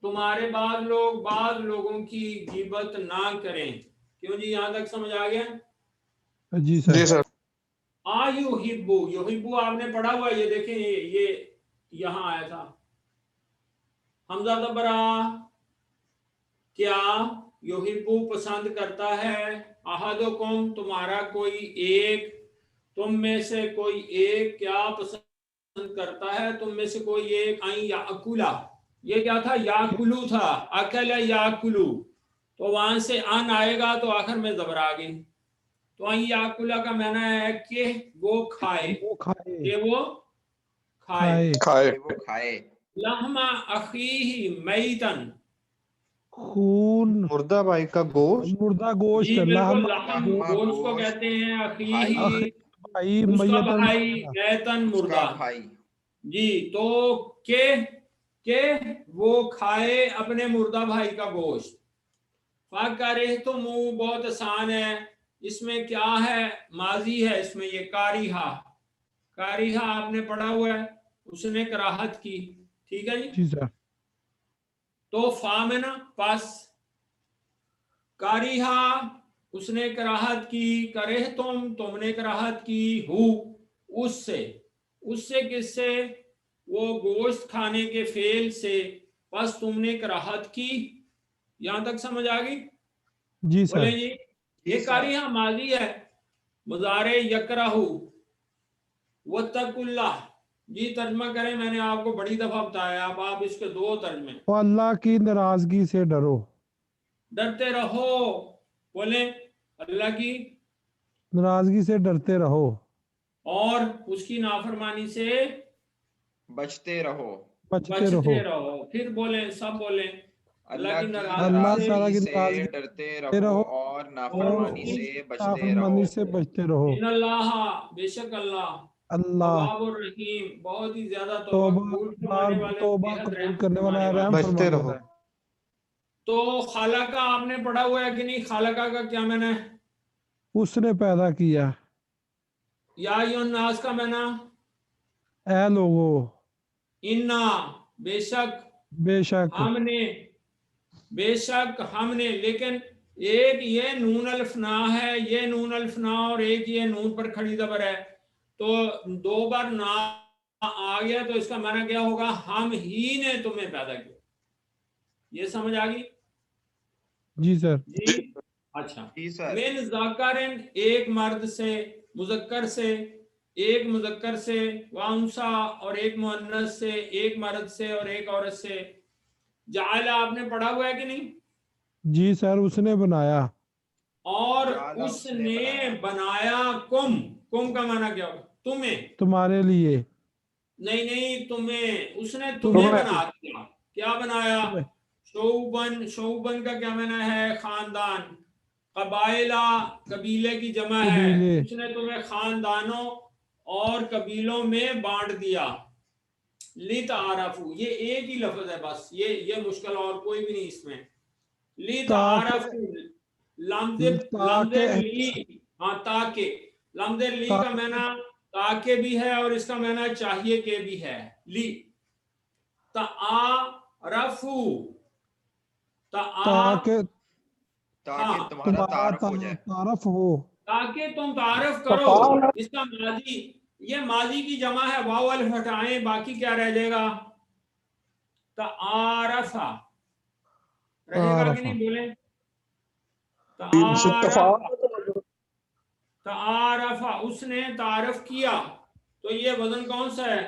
[SPEAKER 1] तुम्हारे बाद लोग बाद लोगों की गीबत ना करें। क्यों जी, यहां तक समझ आ गया?
[SPEAKER 4] जी सर।
[SPEAKER 2] जी सर।
[SPEAKER 1] युहिब्बु, युहिब्बु आपने पढ़ा हुआ, ये देखें, ये यहां आया था। हमजा दबरा, क्या? युहिब्बु पसंद करता है, अहदुकुम तुम्हारा कोई एक, तुम में से कोई एक क्या पसंद करता है? तुम में से कोई एक, आई याकुला, ये क्या था? याकुलू था, अकल याकुलू, तो वहां से अन आएगा तो आखिर में जबर आ गई। तो आई याकुला का माना है कि वो खाए,
[SPEAKER 4] वो खाए।
[SPEAKER 1] कि वो खाए।
[SPEAKER 2] खाए।
[SPEAKER 5] कि वो खाए।
[SPEAKER 1] लहमा अखीही मैतन,
[SPEAKER 4] खून
[SPEAKER 2] मुर्दा भाई का गोश्त।
[SPEAKER 4] मुर्दा गोश्त।
[SPEAKER 1] जी बिल्कुल,
[SPEAKER 4] लहमा
[SPEAKER 1] लहम
[SPEAKER 5] लहमा
[SPEAKER 1] गोश्त को
[SPEAKER 5] गोश्त।
[SPEAKER 1] कहते हैं,
[SPEAKER 5] भाई,
[SPEAKER 1] अखीही
[SPEAKER 4] भाई
[SPEAKER 1] उसका
[SPEAKER 4] मैतन
[SPEAKER 1] भाई,
[SPEAKER 4] मुर्दा।
[SPEAKER 1] मैतन
[SPEAKER 5] उसका
[SPEAKER 1] मुर्दा।
[SPEAKER 5] भाई।
[SPEAKER 1] जी, तो के वो खाए अपने मुर्दा भाई का गोश्त। फाकरे तो मुंह बहुत आसान है, इसमें क्या है? माजी है इसमें, ये कारिहा, कारिहा आपने पढ़ा हुआ है, उसने कराहत की। ठीक है जी।
[SPEAKER 4] जी सर।
[SPEAKER 1] तो फा में ना पास, कारिहा उसने कराहत की, करे तुमने कराहत की, हु उससे, उससे किससे? वो गोश्त खाने के फेल से, बस तुमने कराहत की। यहां तक समझ आ गई?
[SPEAKER 4] जी
[SPEAKER 1] बोले
[SPEAKER 4] सर।
[SPEAKER 1] जी,
[SPEAKER 5] जी
[SPEAKER 1] ये
[SPEAKER 5] सर।
[SPEAKER 1] कारिहा माजी है, मुजारे यकराहु वत्तकुल्लाह। जी तर्जमा करें, मैंने आपको बड़ी दफा बताया, अब आप इसके 2 तर्जमे।
[SPEAKER 4] तो अल्लाह की नाराजगी से डरो।
[SPEAKER 1] डरते रहो, बोले अल्लाह की
[SPEAKER 4] नाराजगी से डरते रहो।
[SPEAKER 1] और उसकी नाफरमानी से
[SPEAKER 5] बचते रहो।
[SPEAKER 4] बचते रहो।
[SPEAKER 1] बचते रहो। फिर बोले, सब बोले अल्लाह
[SPEAKER 5] अल्लाह
[SPEAKER 1] की
[SPEAKER 5] की
[SPEAKER 1] नाराजगी
[SPEAKER 4] अल्लाह
[SPEAKER 1] से
[SPEAKER 4] ताला
[SPEAKER 5] नाराजगी
[SPEAKER 4] की
[SPEAKER 5] से
[SPEAKER 4] नाराजगी
[SPEAKER 5] डरते
[SPEAKER 4] से
[SPEAKER 5] रहो
[SPEAKER 4] रहो
[SPEAKER 5] और
[SPEAKER 1] और
[SPEAKER 5] नाफरमानी
[SPEAKER 1] उसकी
[SPEAKER 5] से बचते रहो।
[SPEAKER 4] नाफरमानी से बचते रहो।
[SPEAKER 1] इन्नल्लाह, बेशक अल्लाह,
[SPEAKER 4] अल्लाह
[SPEAKER 1] तवाबुर रहीम, बहुत ही ज्यादा तौबा
[SPEAKER 4] तौबा
[SPEAKER 1] कबूल
[SPEAKER 4] बार
[SPEAKER 1] फरमाने वाले,
[SPEAKER 4] तौबा
[SPEAKER 1] बेहद
[SPEAKER 4] कबूल
[SPEAKER 1] रहम
[SPEAKER 4] करने वाला
[SPEAKER 1] फरमाने
[SPEAKER 4] है,
[SPEAKER 1] वाला।
[SPEAKER 4] रहम
[SPEAKER 2] बचते
[SPEAKER 4] फरमाने
[SPEAKER 2] रहो।
[SPEAKER 4] वाला है।
[SPEAKER 1] तो खालका आपने पढ़ा हुआ है कि नहीं? खालका का क्या मैंने?
[SPEAKER 4] उसने पैदा किया।
[SPEAKER 1] या नास का मैंने?
[SPEAKER 4] ए लोगो,
[SPEAKER 1] इन्ना, बेशक,
[SPEAKER 4] बेशक।
[SPEAKER 1] हमने, बेशक हमने, लेकिन एक ये नून अल्फ ना है, ये नून अल्फ ना, और एक ये नून पर खड़ी जबर है, तो 2 बार ना आ गया, तो इसका माना क्या होगा? हम ही ने तुम्हें पैदा किया। ये समझ आ गई
[SPEAKER 4] जी सर।
[SPEAKER 1] जी? अच्छा।
[SPEAKER 5] जी सर।
[SPEAKER 1] मिन ज़करिन, एक मर्द से, मुज़क्कर से, एक मुज़क्कर से, वाउंसा, और एक मुअन्नस से, एक मर्द से और एक औरत से। जाला आपने पढ़ा हुआ है कि नहीं?
[SPEAKER 4] जी सर, उसने बनाया।
[SPEAKER 1] और
[SPEAKER 5] जाला उसने
[SPEAKER 1] उसने
[SPEAKER 5] बनाया।
[SPEAKER 1] बनाया कुम, कुम का माना क्या होगा? तुम्हें।
[SPEAKER 4] तुम्हारे लिए।
[SPEAKER 1] नहीं नहीं, तुम्हें, उसने तुम्हें
[SPEAKER 4] तुम्हें।
[SPEAKER 1] बना दिया। क्या बनाया?
[SPEAKER 4] तुम्हें।
[SPEAKER 1] शौबन, शौबन का क्या माना है? खानदान। कबाइला, कबीले की जमा है,
[SPEAKER 4] कबीले।
[SPEAKER 1] उसने तुम्हें खानदानों और कबीलों में बांट दिया। ली तारफू, ये एक ही लफ्ज है बस, ये मुश्किल और कोई भी नहीं इसमें। ली
[SPEAKER 4] ताके
[SPEAKER 1] तारफू, लमदे
[SPEAKER 4] ताके
[SPEAKER 1] ली, हाँ ताके, लमदे ली का मैना ताके भी है और इसका मैना चाहिए के भी है। ली तारफू,
[SPEAKER 4] ताके
[SPEAKER 5] ताकि
[SPEAKER 1] हाँ,
[SPEAKER 5] तुम्हारा तारुफ हो जाए।
[SPEAKER 4] तारफ हो।
[SPEAKER 1] ताकि तुम तारफ करो,
[SPEAKER 2] तफाल
[SPEAKER 1] इसका माजी, ये माजी की जमा है, वाव अल्फ हटाएं, बाकी क्या रह जाएगा? तारफा रहेगा कि
[SPEAKER 4] तारफा
[SPEAKER 1] नहीं, बोले?
[SPEAKER 2] से
[SPEAKER 1] तारफ,
[SPEAKER 2] तफाल
[SPEAKER 1] तारफा, उसने तारफ किया, तो ये वजन कौन सा है?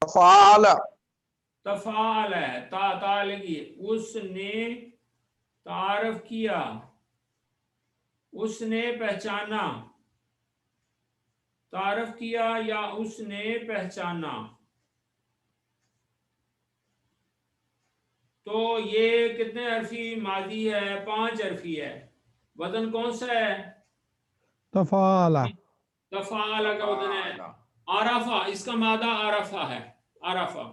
[SPEAKER 2] तफाल
[SPEAKER 1] तफाल है, ता लगी, उसने तारफ किया, उसने पहचाना, तारफ किया या उसने पहचाना। तो ये कितने हरफी माजी है? 5 हरफी है। वजन कौन सा है?
[SPEAKER 4] तफाला
[SPEAKER 1] तफाला का वजन है
[SPEAKER 5] तफाला।
[SPEAKER 1] आरफा, इसका मादा आरफा है, आरफा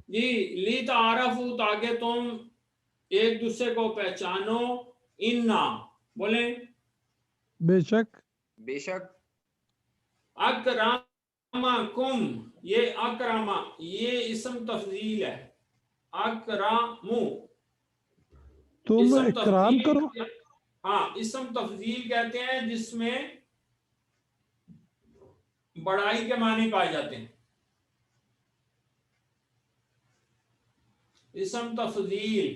[SPEAKER 1] जी। ली तारफू, ताकि तुम एक दूसरे को पहचानो। इन्ना, बोले?
[SPEAKER 4] बेशक
[SPEAKER 5] बेशक।
[SPEAKER 1] अकरामाकुम, ये अकरामा, ये इस्म तफजील है। अकरामु,
[SPEAKER 4] तुम
[SPEAKER 1] इस्म
[SPEAKER 4] इकराम करो।
[SPEAKER 1] तफजील, हाँ इस्म तफजील कहते हैं जिसमें बड़ाई के मानी पाए जाते हैं। इस्म तफजील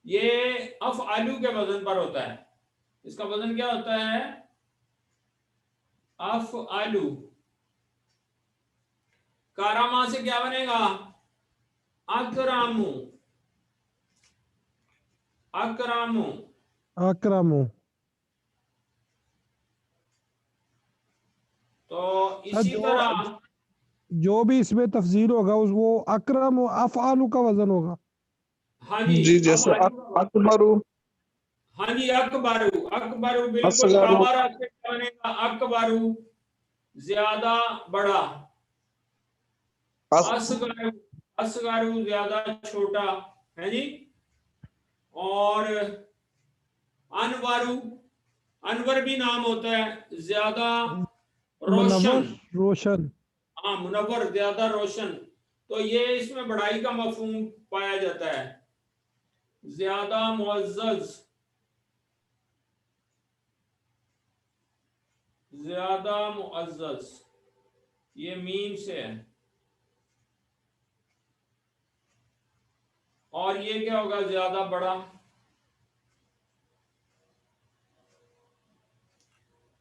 [SPEAKER 1] ये अफ़अलू के वजन पर होता है। इसका वजन क्या होता है? अफ़अलू। कारामा से क्या बनेगा? अकरामु, अकरामु।
[SPEAKER 4] अकरमु।
[SPEAKER 1] तो इसी
[SPEAKER 4] जो
[SPEAKER 1] तरह
[SPEAKER 4] जो भी इसमें तफजील होगा उस वो अकरम अफआलु का वजन होगा।
[SPEAKER 1] हाँ जी,
[SPEAKER 2] जी जैसे अकबरू
[SPEAKER 1] हाँ जी, अकबरू, अकबरू बिल्कुल
[SPEAKER 2] असगरू
[SPEAKER 1] कबरा से क्या बनेगा? अकबरू, ज्यादा बड़ा।
[SPEAKER 2] अस
[SPEAKER 1] असगरू, असगरू ज्यादा छोटा, है जी। और अनवरू, अनवर भी नाम होता है, ज्यादा
[SPEAKER 4] मुनव्वर
[SPEAKER 1] रोशन।
[SPEAKER 4] रोशन।
[SPEAKER 1] हाँ, मुनव्वर ज्यादा रोशन। तो ये इसमें बड़ाई का मफहूम पाया जाता है। ज्यादा मुअज़्ज़ज़, ज्यादा मुअज़्ज़ज़, ये मीम से है। और ये क्या होगा? ज्यादा बड़ा।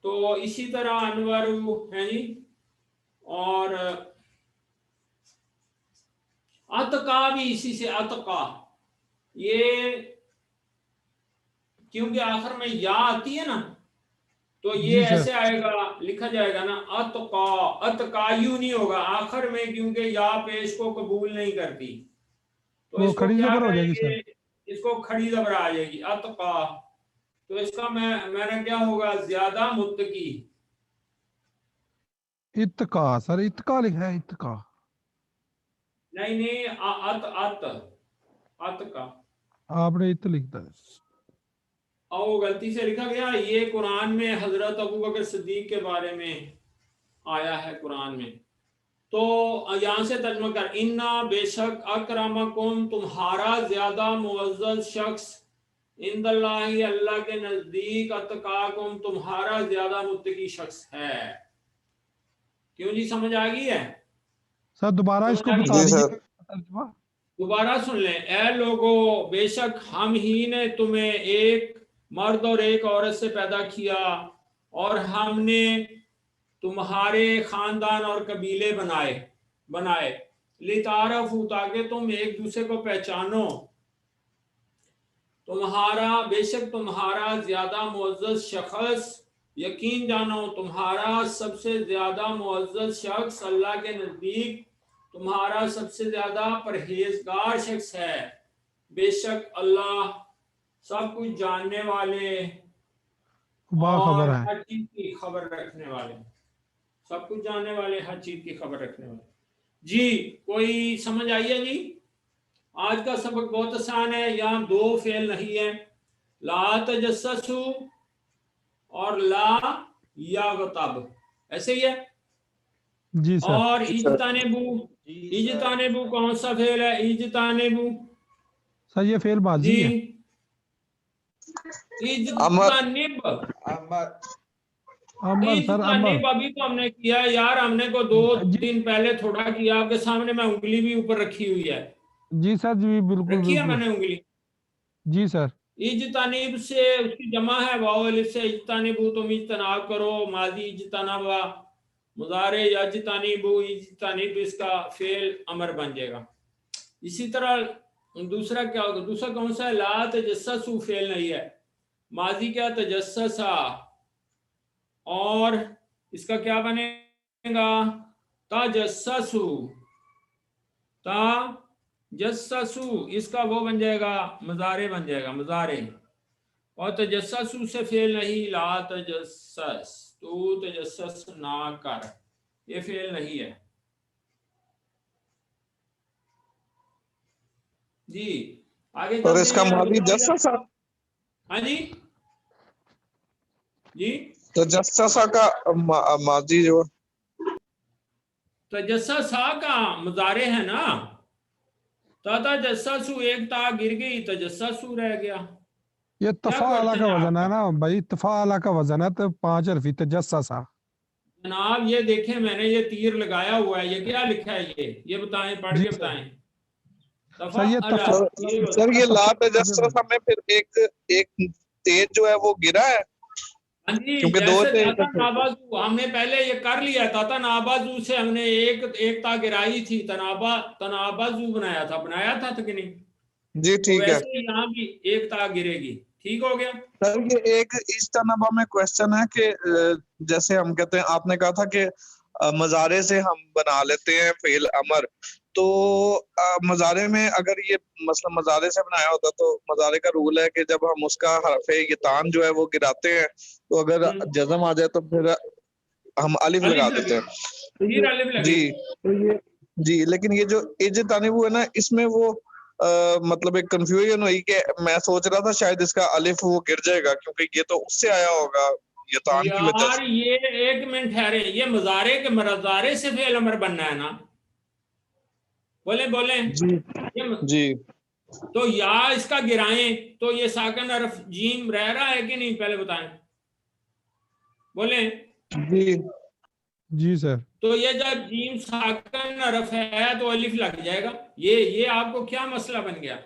[SPEAKER 1] तो इसी तरह अनवरू है जी। और अतका भी इसी से, अतका, ये क्योंकि आखिर में या आती है ना, तो ये
[SPEAKER 4] जी सर।
[SPEAKER 1] ऐसे आएगा, लिखा जाएगा ना अतका, अतकायु नहीं होगा आखिर में, क्योंकि या पेश को कबूल नहीं करती। तो
[SPEAKER 4] वो
[SPEAKER 1] इसको
[SPEAKER 4] खड़ी
[SPEAKER 1] क्या
[SPEAKER 4] जबर हो जाएगी
[SPEAKER 1] करेंगे?
[SPEAKER 4] सर।
[SPEAKER 1] इसको खड़ी जबर आ जाएगी, अतका। तो इसका मैंने क्या होगा? ज्यादा मुत्तकी।
[SPEAKER 4] इत्का सर, इत्का लिखा है इत्का।
[SPEAKER 1] नहीं नहीं, अत अत अत का,
[SPEAKER 4] आपने इत लिखता है।
[SPEAKER 1] और वो गलती से लिखा गया। ये कुरान में हजरत अबू बकर सिद्दीक के बारे में आया है कुरान में। तो यहाँ से तर्जुमा कर, इन्ना बेशक अकरमकुम, तुम्हारा ज्यादा मुअज़्ज़ज़ शख्स, इंदल्लाहि, अल्लाह के नजदीक, अतकाकुम, तुम्हारा ज्यादा मुत्तकी शख्स है। क्यों जी, समझ आ गई है?
[SPEAKER 4] सर दोबारा
[SPEAKER 1] समझ
[SPEAKER 4] इसको
[SPEAKER 1] आ गई?
[SPEAKER 4] बता
[SPEAKER 2] जी
[SPEAKER 4] दीजिए
[SPEAKER 2] सर
[SPEAKER 4] तर्जुमा।
[SPEAKER 1] दोबारा सुन लें। ए लोगो, बेशक हम ही ने तुम्हें एक मर्द और एक औरत से पैदा किया, और हमने तुम्हारे खानदान और कबीले बनाए बनाए लितारफू, ताकि तुम एक दूसरे को पहचानो। तुम्हारा, बेशक तुम्हारा ज्यादा मुअज़्ज़ज़ शख्स, यकीन जानो तुम्हारा सबसे ज्यादा मुअज़्ज़ज़ शख्स अल्लाह के नजदीक, तुम्हारा सबसे ज्यादा परहेजगार शख्स है। बेशक अल्लाह सब कुछ जानने वाले
[SPEAKER 4] बाखबर
[SPEAKER 1] और
[SPEAKER 4] है।
[SPEAKER 1] हर चीज की खबर रखने वाले। सब कुछ जानने वाले, हर चीज की खबर रखने वाले। जी कोई समझ आई है जी? आज का सबक बहुत आसान है, यहाँ दो फेल नहीं है, ला तजस्ससु और ला यागतब, ऐसे ही है।
[SPEAKER 4] जी सर।
[SPEAKER 1] और इजतानेबू,
[SPEAKER 5] जी सर।
[SPEAKER 1] इजतानेबू कौन सा फेल है? इजतानेबू
[SPEAKER 4] सर ये फेल माजी
[SPEAKER 1] जी,
[SPEAKER 4] है।
[SPEAKER 1] इजतानिब,
[SPEAKER 5] अमर
[SPEAKER 4] अमर सर, अमर।
[SPEAKER 1] इजतानिब अभी तो हमने किया यार, हमने को 2
[SPEAKER 4] जी
[SPEAKER 1] दिन पहले थोड़ा किया, आपके सामने मैं उंगली भी ऊपर रखी हुई है,
[SPEAKER 4] जी सर, जी बिल्कुल
[SPEAKER 1] रखी है
[SPEAKER 4] बिल्कुल।
[SPEAKER 1] मैंने उंगली।
[SPEAKER 4] जी सर।
[SPEAKER 1] इजतानिब से उसकी जमा है वाओ अलिफ से, इजतानिबू तुम इजतनाब करो, माजी इजतनाबा, मुजारे यजतानिबू, इजतानिब इसका फेल अमर बन जाएगा। इसी तरह दूसरा क्या होगा? दूसरा कौन सा है? ला तजस्ससु फेल नहीं है, माजी क्या? तजस्ससा, और इसका क्या बनेगा? तजस्ससु, तजस्ससु, इसका वो बन जाएगा, मुजारे बन जाएगा, मुजारे। और तजस्ससु से फेल नहीं, ला तजस्सस, तू तजस्सस ना कर, ये फेल नहीं है जी। आगे
[SPEAKER 2] और
[SPEAKER 1] चलते
[SPEAKER 2] इसका
[SPEAKER 1] हैं,
[SPEAKER 2] माजी
[SPEAKER 1] गुलाम
[SPEAKER 2] जस्सा,
[SPEAKER 1] हाँ जी जी।
[SPEAKER 2] तो जस्सा का माजी जो
[SPEAKER 1] तजस्सा का मुजारे है ना, तथा जस्ससु, एक ता गिर गई, तजस्ससु रह गया।
[SPEAKER 4] ये
[SPEAKER 1] क्या
[SPEAKER 4] तफाला
[SPEAKER 1] क्वेश्चन
[SPEAKER 4] का
[SPEAKER 1] है
[SPEAKER 4] वजन है
[SPEAKER 1] आपका?
[SPEAKER 4] ना भाई, तफाला का वजन है, तो 5 हरफी तजस्सा।
[SPEAKER 1] जनाब ये देखें, मैंने ये तीर लगाया हुआ है, ये क्या लिखा है? ये बताएं, पढ़
[SPEAKER 4] जी
[SPEAKER 1] के
[SPEAKER 4] सर।
[SPEAKER 1] बताएं।
[SPEAKER 4] सर ये
[SPEAKER 1] तफअला, ये
[SPEAKER 2] सर ये ला
[SPEAKER 4] तफा
[SPEAKER 2] तजस्सा में फिर एक तेज जो है वो गिरा है,
[SPEAKER 1] हाँ जी,
[SPEAKER 2] क्योंकि दो
[SPEAKER 1] जैसे
[SPEAKER 2] तेज
[SPEAKER 1] ताता
[SPEAKER 2] थे।
[SPEAKER 1] नाबाजू हमने पहले ये कर लिया, ताता नाबाजू से हमने एक एक ता गिराई थी, तनाबाजू बनाया था कि नहीं?
[SPEAKER 2] जी
[SPEAKER 1] तो
[SPEAKER 2] ठीक है
[SPEAKER 1] वैसे ही यहाँ भी एक ता गिरेगी, ठीक हो गया।
[SPEAKER 2] सर। ये एक इज्तनाबा में क्वेश्चन है कि जैसे हम कहते हैं, आपने कहा था कि मजारे से हम बना लेते हैं फेल अमर, तो मजारे में अगर ये मतलब मजारे से बनाया होता तो मजारे का रूल है कि जब हम उसका हरफे यतान जो है वो गिराते हैं, तो अगर जज़म आ जाए तो फिर हम अलिफ लगा
[SPEAKER 1] अलिफ
[SPEAKER 2] देते
[SPEAKER 1] लगे,
[SPEAKER 2] हैं। तो
[SPEAKER 1] फिर
[SPEAKER 2] ये
[SPEAKER 1] अलिफ
[SPEAKER 2] जी,
[SPEAKER 1] लगेगी।
[SPEAKER 2] तो ये जी, लेकिन ये जो इज्तानिबु है ना, इसमें वो मतलब एक कंफ्यूजन हुई कि मैं सोच रहा था शायद इसका अलिफ वो गिर जाएगा, क्योंकि ये तो उससे आया होगा यतान की वजह
[SPEAKER 1] यार
[SPEAKER 2] से।
[SPEAKER 1] ये एक मिनट ठहरे, ये मजारे के मजारे से फेल अमर बनना है ना? बोले बोले
[SPEAKER 2] जी
[SPEAKER 1] ये
[SPEAKER 2] जी
[SPEAKER 1] तो या इसका गिराएं तो ये साकन हरफ जीम रह रहा है कि नहीं, पहले बताएं, बोले।
[SPEAKER 2] जी
[SPEAKER 4] जी सर।
[SPEAKER 1] तो ये जब जीम साकन हरफ है तो अलिफ लग जाएगा, ये आपको क्या मसला बन गया?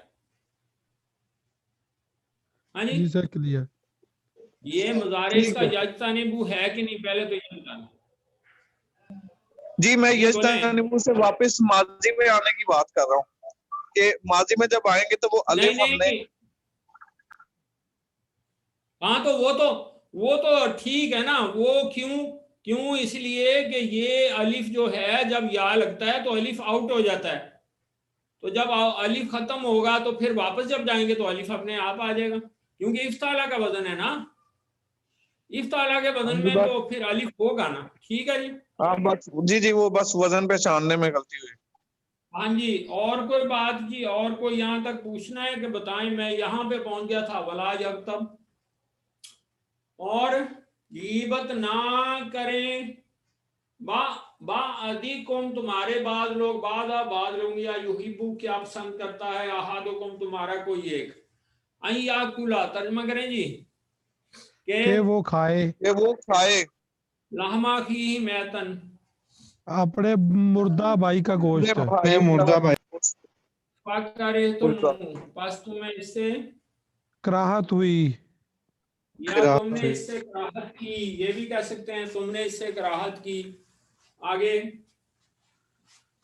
[SPEAKER 1] हाँ जी,
[SPEAKER 4] जी सर क्लियर।
[SPEAKER 1] ये मुजारे
[SPEAKER 2] ठीक
[SPEAKER 1] इसका
[SPEAKER 2] है
[SPEAKER 1] यजतानिबू है कि नहीं, पहले तो ये बताना
[SPEAKER 2] जी। मैं
[SPEAKER 1] जी, बोले।
[SPEAKER 2] यज्तानिबु से वापस माजी में आने की बात कर रहा हूँ कि माजी में जब आएंगे तो वो
[SPEAKER 1] नहीं
[SPEAKER 2] अलिफ हमने
[SPEAKER 1] नहीं, हाँ तो वो तो ठीक है ना, वो क्यों क्यों? इसलिए कि ये अलिफ जो है जब या लगता है तो अलिफ आउट हो जाता है, तो जब अलिफ खत्म होगा तो फिर वापस जब जाएंगे तो अलिफ अपने आप आ जाएगा, क्योंकि इफ्ताला का वजन है ना, इफ्ताला के वजन में
[SPEAKER 2] बस,
[SPEAKER 1] तो फिर अलिफ होगा ना, ठीक है जी।
[SPEAKER 2] हाँ बस जी जी, वो बस वजन पहचानने में गलती हुई।
[SPEAKER 1] हाँ जी, और कोई बात जी, और कोई यहाँ तक पूछना है कि बताएं? मैं यहाँ पे पहुंच गया था, वला यगतब, और गीबत ना करें, बा बा अधिकुम, तुम्हारे बाद लोग, बाद लोग, या युहिब्बु क्या पसंद करता है, अहादुकुम तुम्हारा कोई एक, अन याकुला, तर्जमा करें जी,
[SPEAKER 4] के
[SPEAKER 1] के
[SPEAKER 4] वो खाए
[SPEAKER 2] कि वो खाए
[SPEAKER 1] लहमा खी मैतन,
[SPEAKER 4] अपने मुर्दा भाई का
[SPEAKER 2] अपने
[SPEAKER 4] गोश्त।
[SPEAKER 2] भाई मुर्दा भाई
[SPEAKER 1] करे तुम, बस तुम्हें इससे,
[SPEAKER 4] कराहत हुई।
[SPEAKER 1] या तुमने इससे कराहत की, ये भी कह सकते हैं तुमने इससे कराहत की। आगे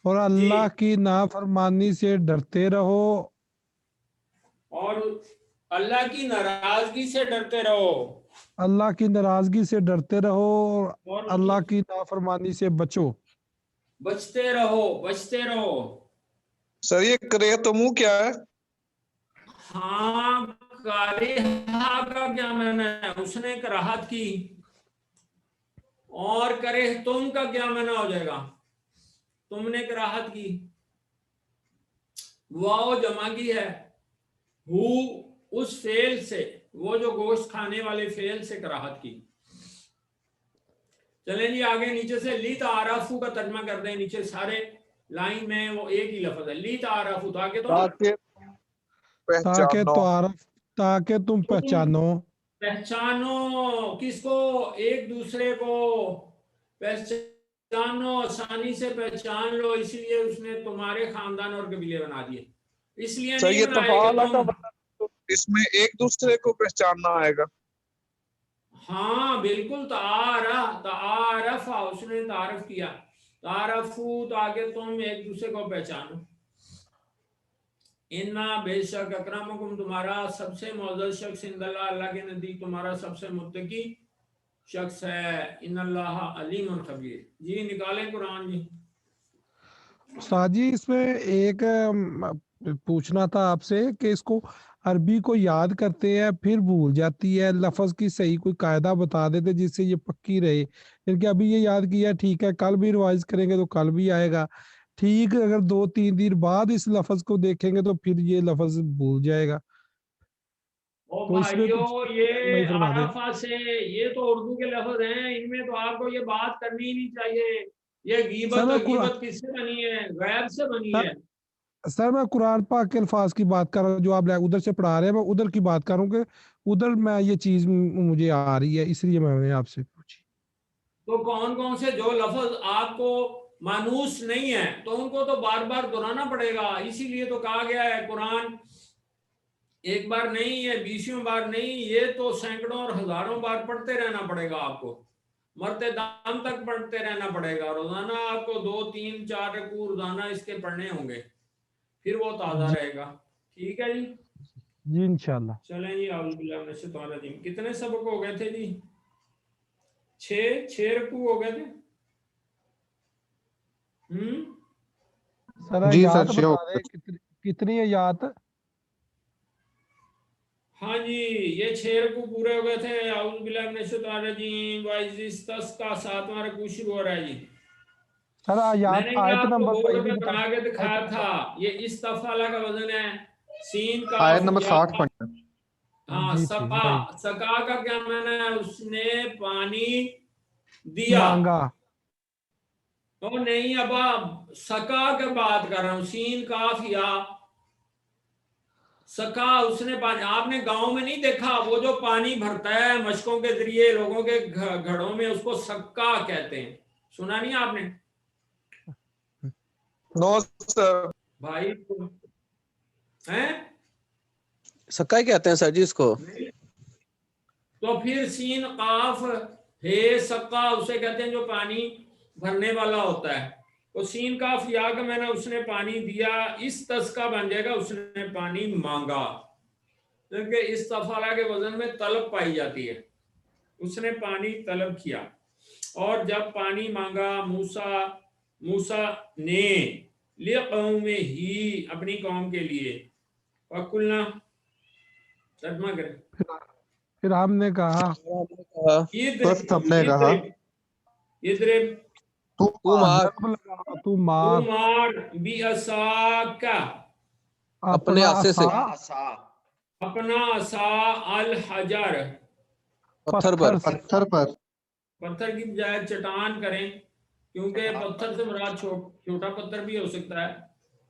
[SPEAKER 4] और
[SPEAKER 1] जी,
[SPEAKER 4] अल्लाह की नाफरमानी से डरते रहो।
[SPEAKER 1] और अल्लाह की नाराजगी से डरते रहो,
[SPEAKER 4] अल्लाह की नाराजगी से डरते रहो और
[SPEAKER 1] और
[SPEAKER 4] अल्लाह
[SPEAKER 1] उसकी
[SPEAKER 4] की नाफरमानी से बचो।
[SPEAKER 1] बचते रहो, बचते रहो।
[SPEAKER 2] सर ये करे तो मुंह क्या है?
[SPEAKER 1] हाँ, कारिहा का क्या माना है? उसने कराहत की, और करे तुम का क्या माना हो जाएगा? तुमने कराहत की, वाओ जमा की है, हु उस फेल से, वो जो गोश्त खाने वाले फेल से कराहत की। चलें जी आगे, नीचे से ली तारफू का तर्जमा कर दें। नीचे सारे लाइन में वो एक ही लफ्ज है, ली तारफू, ताकि तुम
[SPEAKER 2] ताकि
[SPEAKER 4] ताकि
[SPEAKER 2] पहचानो।
[SPEAKER 4] ताकि तुम पहचानो।
[SPEAKER 1] पहचानो किसको? एक दूसरे को पहचानो, आसानी से पहचान लो, इसलिए उसने तुम्हारे खानदान और कबीले बना दिए। इसलिए
[SPEAKER 2] सर
[SPEAKER 1] नहीं
[SPEAKER 2] ये
[SPEAKER 1] बनाए कि
[SPEAKER 2] तफाला का
[SPEAKER 1] तुम,
[SPEAKER 2] मतलब इसमें एक दूसरे को पहचानना आएगा।
[SPEAKER 1] हाँ बिल्कुल, तारफा, उसने तारफ किया, तारफू, ताकि तुम एक दूसरे को पहचानो। इन्ना बेशक अकरमकुम, तुम्हारा सबसे मौजूद शख्स, इंदल्लाह, अल्लाह के नजदीक तुम्हारा सबसे मुत्तकी शख्स है। इन्नल्लाह अलीमुन खबीर। जी निकालें कुरान जी।
[SPEAKER 4] उस्ताद जी इसमें एक पूछना था आपसे कि इसको अरबी को याद करते हैं फिर भूल जाती है, लफ्ज की सही कोई कायदा बता देते जिससे ये पक्की रहे। क्योंकि अभी ये याद किया ठीक है, कल भी रिवाइज करेंगे तो कल भी आएगा ठीक। अगर 2-3 दिन बाद इस लफ्ज को देखेंगे तो फिर ये लफ्ज भूल जाएगा।
[SPEAKER 1] ओ
[SPEAKER 4] तो इसमें कुछ
[SPEAKER 1] भाइयों, ये
[SPEAKER 4] रहनुमाई फरमा दें।
[SPEAKER 1] आरफा से, ये तो उर्दू के लफ्ज हैं, इनमें तो आपको ये बात करनी ही नहीं चाहिए। ये
[SPEAKER 4] सर
[SPEAKER 1] गीबत,
[SPEAKER 4] मैं कुरान
[SPEAKER 1] गीबत किससे बनी है? गैब से बनी
[SPEAKER 4] सर,
[SPEAKER 1] है।
[SPEAKER 4] सर मैं कुरान पाक के अल्फाज की बात कर रहा हूँ, जो आप उधर से पढ़ा रहे हैं, मैं उधर की बात कर रहा हूँ कि उधर मैं ये चीज मुझे आ रही है, इसलिए मैंने आपसे पूछी।
[SPEAKER 1] तो कौन कौन से जो लफ्ज आपको मानूस नहीं है, तो उनको तो बार बार दोहराना पड़ेगा। इसीलिए तो कहा गया है कुरान एक बार नहीं है, 20 बार नहीं, ये तो सैकड़ों और हजारों बार पढ़ते रहना पड़ेगा आपको, मरते दम तक पढ़ते रहना पड़ेगा। रोजाना आपको 2-3-4 रकू रोजाना इसके पढ़ने होंगे, फिर वो ताज़ा
[SPEAKER 4] जी
[SPEAKER 1] रहेगा। ठीक है जी।
[SPEAKER 4] जी इंशाल्लाह।
[SPEAKER 1] चलें जी, औज़ुबिल्लाहि मिनश शैतानिर रजीम। कितने सबक हो गए थे जी? 6 रकू हो गए थे।
[SPEAKER 4] सर
[SPEAKER 2] जी सर
[SPEAKER 4] याद
[SPEAKER 2] 6 हो
[SPEAKER 4] बता
[SPEAKER 2] गए।
[SPEAKER 4] रहे कितनी कितनी है याद?
[SPEAKER 1] हाँ जी, ये 6 रकू पूरे हो गए थे। औज़ुबिल्लाहि मिनश शैतानिर रजीम। वाइज़िस्तस का 7वां रकू शुरू हो रहा है जी।
[SPEAKER 4] सर याद
[SPEAKER 1] मैंने ये
[SPEAKER 4] आयत
[SPEAKER 1] आपको
[SPEAKER 4] नंबर
[SPEAKER 1] बोर्ड
[SPEAKER 4] भाई भी
[SPEAKER 1] पे
[SPEAKER 4] बता
[SPEAKER 1] बना के
[SPEAKER 4] दें, आयत
[SPEAKER 1] दिखाया
[SPEAKER 4] नंबर।
[SPEAKER 1] था। ये इस्तफाला का वजन है, सीन का
[SPEAKER 2] आयत नंबर
[SPEAKER 1] या,
[SPEAKER 2] 60 पढ़ना।
[SPEAKER 1] हाँ
[SPEAKER 4] जी ठीक
[SPEAKER 1] सका,
[SPEAKER 4] राइट।
[SPEAKER 1] सका का क्या माना है? उसने पानी दिया।
[SPEAKER 4] मांगा।
[SPEAKER 1] तो नहीं, अब सका के बात कर रहा हूँ, सीन काफ या, सका उसने पानी। आपने गांव में नहीं देखा वो जो पानी भरता है मशकों के जरिए लोगों के घरों में, उसको सक्का कहते हैं, सुना नहीं आपने?
[SPEAKER 2] No sir.
[SPEAKER 1] भाई हैं?
[SPEAKER 6] सक्का ही कहते हैं सर जी इसको।
[SPEAKER 1] तो फिर सीन काफ हे सक्का उसे कहते हैं जो पानी भरने वाला होता है। तो सीन काफ या का मैंने उसने पानी दिया, इस तस का बन जाएगा उसने पानी मांगा, क्योंकि इस तफाला के वजन में तलब पाई जाती है। उसने पानी तलब किया, और जब पानी मांगा मूसा ने लिक़ौमे ही, अपनी कौम के लिए, वकुलना, तर्जुमा करें।
[SPEAKER 4] फिर हमने कहा
[SPEAKER 2] बस हमने कहा
[SPEAKER 1] इद्रिब
[SPEAKER 6] तू मार
[SPEAKER 4] ज़रब लगा, तू
[SPEAKER 1] तू
[SPEAKER 4] मार
[SPEAKER 1] मार बी असाका,
[SPEAKER 6] अपने
[SPEAKER 4] अपना
[SPEAKER 6] आसे से
[SPEAKER 4] असा
[SPEAKER 1] अपना असा, अल हजर,
[SPEAKER 6] पत्थर पर।
[SPEAKER 4] पत्थर से।
[SPEAKER 2] पत्थर पर।
[SPEAKER 1] पत्थर की बजाय चट्टान करें, क्योंकि पत्थर से मुराद छोटा पत्थर भी हो सकता है।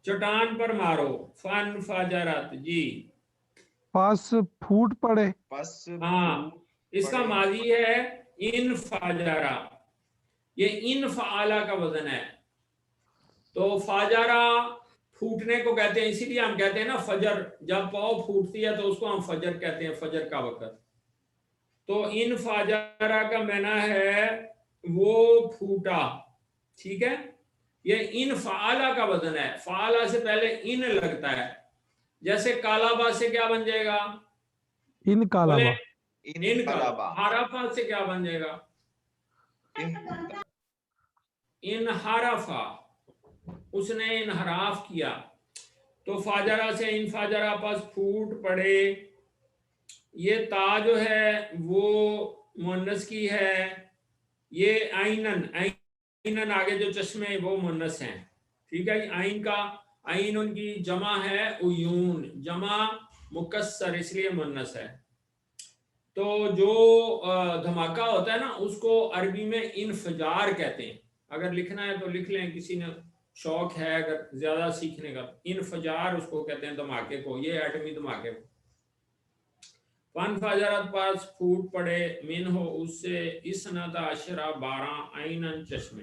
[SPEAKER 1] चट्टान पर मारो, फन फजरत जी।
[SPEAKER 4] पास फूट पड़े।
[SPEAKER 5] बस
[SPEAKER 1] हाँ, इसका माजी है इन फाजरा, ये इन फाला का वजन है। तो फाजरा फूटने को कहते हैं, इसीलिए हम कहते हैं ना फजर, जब पाव फूटती है तो उसको हम फजर कहते हैं, फजर का वक्त। तो इन फाजरा का माना है वो फूटा, ठीक है। ये इन फाला का वजन है, फाला से पहले इन लगता है। जैसे कालाबा से क्या बन जाएगा?
[SPEAKER 4] इनका
[SPEAKER 1] बोले
[SPEAKER 4] अलावा
[SPEAKER 1] इन कालाबा। हाराफा से क्या बन जाएगा? इन हाराफा, उसने इनहराफ किया। तो फाजरा से इन फाजरा पास फूट पड़े। ये ता जो है वो मुन्नस की है, ये आइनन, आइनन आगे जो चश्मे वो मुन्नस हैं, ठीक है। आइन का, आइन उनकी जमा है उयून, जमा मुकस्सर इसलिए मुन्नस है। तो जो धमाका होता है ना उसको अरबी में इनफजार कहते हैं। अगर लिखना है तो लिख लें, किसी ने शौक है अगर ज्यादा सीखने का, इनफजार उसको कहते हैं धमाके को, ये एटमी धमाके को। फन फजरत पास फूट पड़े, मिन हो उससे, इसनता अशरा 12 आइनन चश्मे,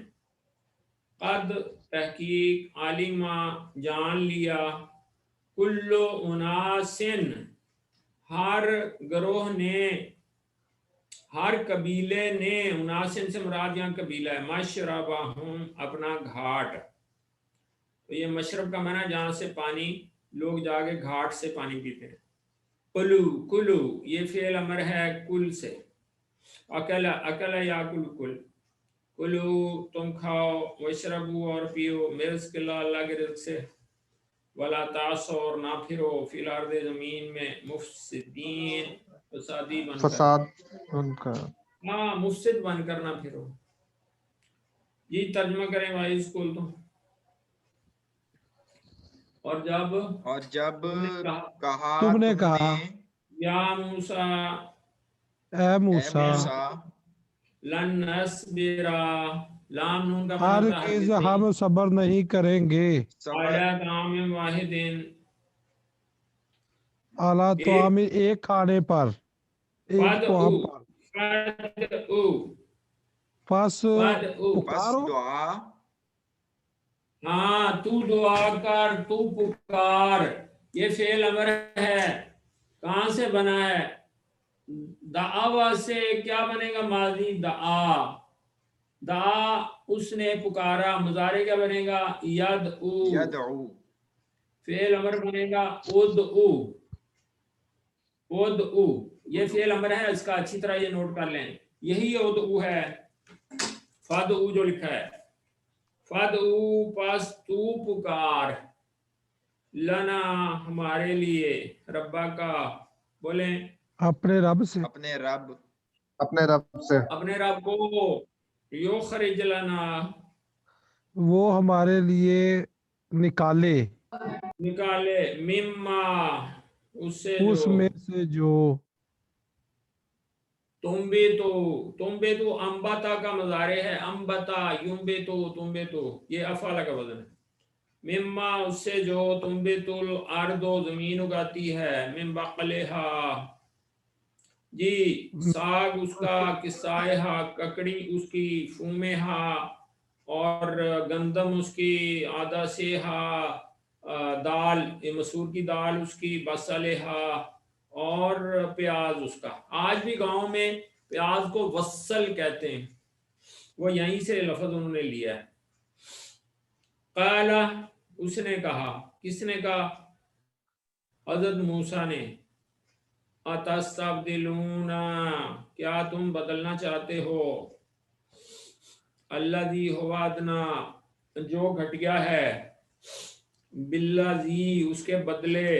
[SPEAKER 1] कद तहकीक आलिमा जान लिया, कुल्लो उनासिन हर ग्रोह ने, हर कबीले ने, उनासिन से मुराद यहाँ कबीला है, मशरबाहुम अपना घाट। तो ये मशरब का माना जहाँ से पानी लोग जाके घाट से पानी पीते हैं। कुलू, कुलू ये फेल अमर है कुल से, अकला, अकला या कुल, कुल, कुलू तुम खाओ, वशरबू और पियो, मेरस्किल्ला अल्लाह के रिज़्क़ से, वला तासो और ना फिरो, फिल अर्दे जमीन में, मुफसिदीन फसादी बनकर,
[SPEAKER 7] फसाद उनका।
[SPEAKER 1] हाँ मुफसिद बनकर ना फिरो। जी तर्जुमा करें भाई स्कूल तो। और जब
[SPEAKER 5] तुमने
[SPEAKER 4] तुमने कहा,
[SPEAKER 1] या मूसा,
[SPEAKER 4] ए
[SPEAKER 5] ए
[SPEAKER 4] मूसा,
[SPEAKER 5] मूसा,
[SPEAKER 1] लन नस्बिरा, लाम नून का
[SPEAKER 4] हर
[SPEAKER 1] बना
[SPEAKER 4] चीज हम सब्र नहीं करेंगे,
[SPEAKER 5] सबर
[SPEAKER 1] आला ताम वाहिदिन,
[SPEAKER 4] आला तो हम एक खाने पर, एक तो हम पर, फस
[SPEAKER 5] बस
[SPEAKER 4] पुकारो,
[SPEAKER 5] दुआ,
[SPEAKER 1] हाँ तू दुआ कर, तू पुकार, ये फेल अमर है, कहाँ से बना है? दावा से। क्या बनेगा माजी? दा, दा उसने पुकारा, मुजारे क्या बनेगा? यदउ,
[SPEAKER 5] यदउ,
[SPEAKER 1] फेल अमर बनेगा उदउ, उदउ ये फेल अमर है, इसका अच्छी तरह ये नोट कर लें, यही उदउ है। फदउ जो लिखा है, फदउ पास तू पुकार, लना हमारे लिए, रब्बा का बोले
[SPEAKER 4] अपने रब से,
[SPEAKER 5] अपने रब,
[SPEAKER 7] अपने रब से,
[SPEAKER 1] अपने रब को, युखरिज लना
[SPEAKER 4] वो हमारे लिए निकाले,
[SPEAKER 1] निकाले, मिम्मा उससे जो,
[SPEAKER 4] उसमें से जो,
[SPEAKER 1] तुम्बे तो अम्बता का मजारे है, अम्बता युम्बे तो ये अफाला का वजन है। मिम्मा उससे जो, तुम्बे तो अर्दो जमीन उगाती है, मिम बकलेहा जी, साग उसका, किसाएहा ककड़ी उसकी, फूमेहा और गंदम उसकी, आदा सेहा दाल, ये मसूर की दाल उसकी, बसलेहा और प्याज उसका। आज भी गांव में प्याज को वसल कहते हैं, वो यहीं से लफ्ज उन्होंने लिया है। काला उसने कहा, किसने कहा? हज़रत मूसा ने। अतस्तब्दिलूना क्या तुम बदलना चाहते हो? अल्लज़ी हुवा अदना जो घटिया है, बिल्लज़ी उसके बदले,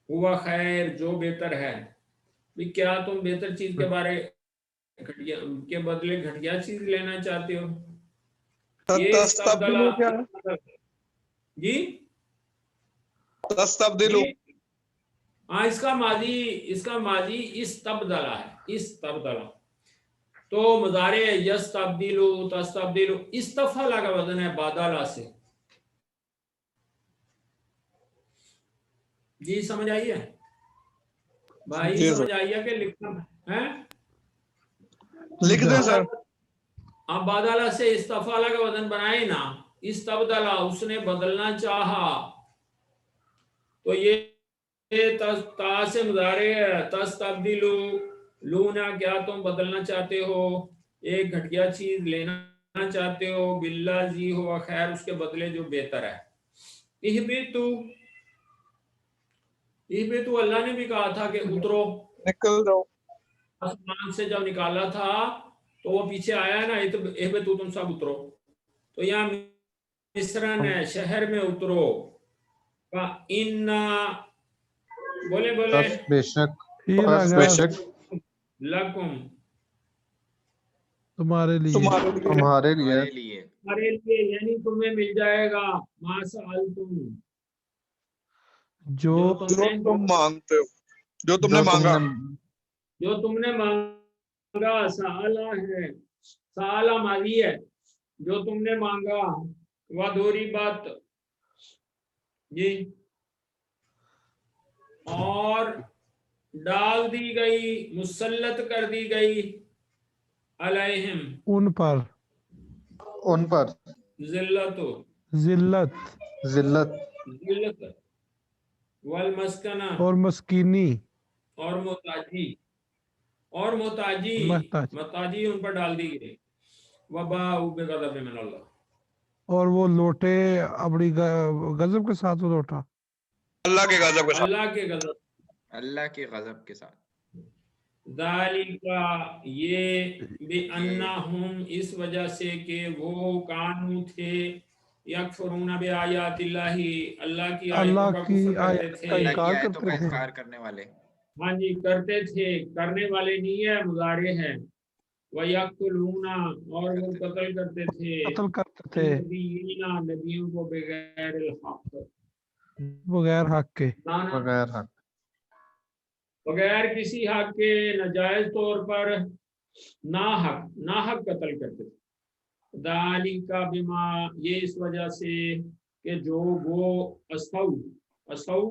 [SPEAKER 1] हुआ खैर जो बेहतर है। भी क्या तुम बेहतर चीज के बारे, घटिया के बदले घटिया चीज लेना चाहते हो? ये
[SPEAKER 2] तस्तब्दिलु क्या है?
[SPEAKER 1] जी
[SPEAKER 2] तस्तब्दिलु,
[SPEAKER 1] हाँ इसका माजी इस तब्दला है, इस तब्दला। तो मुजारे यस्तब्दिलु, तस्तब्दिलु, इस्तफला का वजन है बादला से। जी समझ आई है भाई?
[SPEAKER 2] जी
[SPEAKER 1] समझ आई है कि लिखना है?
[SPEAKER 2] लिख दे सर।
[SPEAKER 1] अब बादला से इस्तफाला का वजन बनाए ना, इस्तबदला उसने बदलना चाहा, तो ये ता से मुजारे है, तस्तब्दिलु लूना क्या तुम बदलना चाहते हो, एक घटिया चीज लेना चाहते हो, बिल्ला जी हो खैर उसके बदले जो बेहतर है। इहबितु अल्लाह ने भी कहा था कि उतरो,
[SPEAKER 2] निकल जाओ।
[SPEAKER 1] आसमान से जब निकाला था तो वो पीछे आया है ना, इहबितु तुम सब उतरो। तो यहाँ मिस्रन है, शहर में उतरो। इन्ना बोले
[SPEAKER 7] बेशक,
[SPEAKER 4] ये लगा
[SPEAKER 7] बेशक
[SPEAKER 1] लकुम
[SPEAKER 4] तुम्हारे लिए
[SPEAKER 2] तुम्हारे लिए
[SPEAKER 7] तुम्हारे लिए
[SPEAKER 5] हमारे लिए
[SPEAKER 1] हमारे लिए यानी तुम्हें मिल जाएगा मा सअलतुम,
[SPEAKER 4] जो
[SPEAKER 1] जो
[SPEAKER 2] जो
[SPEAKER 1] तुमने
[SPEAKER 2] तुम मांगते हो, जो तुमने
[SPEAKER 7] जो
[SPEAKER 2] मांगा।
[SPEAKER 1] मांगा। साला है, साला माजी है, जो तुमने मांगा। वह दोहरी बात जी। और डाल दी गई, मुसल्लत कर दी गई, अलैहिम,
[SPEAKER 4] उन पर
[SPEAKER 7] उन पर
[SPEAKER 1] जिल्लतो,
[SPEAKER 4] जिल्लत
[SPEAKER 7] जिल्लत
[SPEAKER 1] जिल्लत, वल मस्कना,
[SPEAKER 4] और मस्कीनी
[SPEAKER 1] और मोहताजी, और मोहताजी,
[SPEAKER 4] मोहताज,
[SPEAKER 1] मोहताजी उन पर डाल दी गई। वबाउ बिगज़ब मिन अल्लाह,
[SPEAKER 4] और वो लौटे अपनी गजब के साथ वो लौटा।
[SPEAKER 2] अल्लाह के गजब के साथ।
[SPEAKER 1] अल्लाह के गज़ब।
[SPEAKER 5] अल्लाह के गजब के साथ।
[SPEAKER 1] ज़ालिका, ये बिअन्नहुम, इस वजह से कि वो कानू थे, यकफुरूना बिआयातिल्लाहि, अल्लाह की आयतों
[SPEAKER 4] अल्लाह
[SPEAKER 1] का
[SPEAKER 4] की
[SPEAKER 1] कुफ्र करते
[SPEAKER 4] आयत का
[SPEAKER 1] थे।
[SPEAKER 5] अल्लाह की
[SPEAKER 4] इनकार
[SPEAKER 5] आयतों का
[SPEAKER 4] करते थे।
[SPEAKER 5] इनकार करने वाले।
[SPEAKER 1] हाँ जी, करते थे, करने वाले नहीं है, मुजारे है। वयक्तुलूना, और वो कत्ल करते थे,
[SPEAKER 4] कत्ल करते थे
[SPEAKER 1] नबीयीना, नबियों को बगैर हक,
[SPEAKER 4] बगैर हक के।
[SPEAKER 1] ना ना,
[SPEAKER 7] बगैर हक।
[SPEAKER 1] बगैर किसी हक के, नाजायज तौर पर, ना हक कत्ल करते थे। दालिका बिमा, ये इस वजह से कि जो वो असौ, असौ,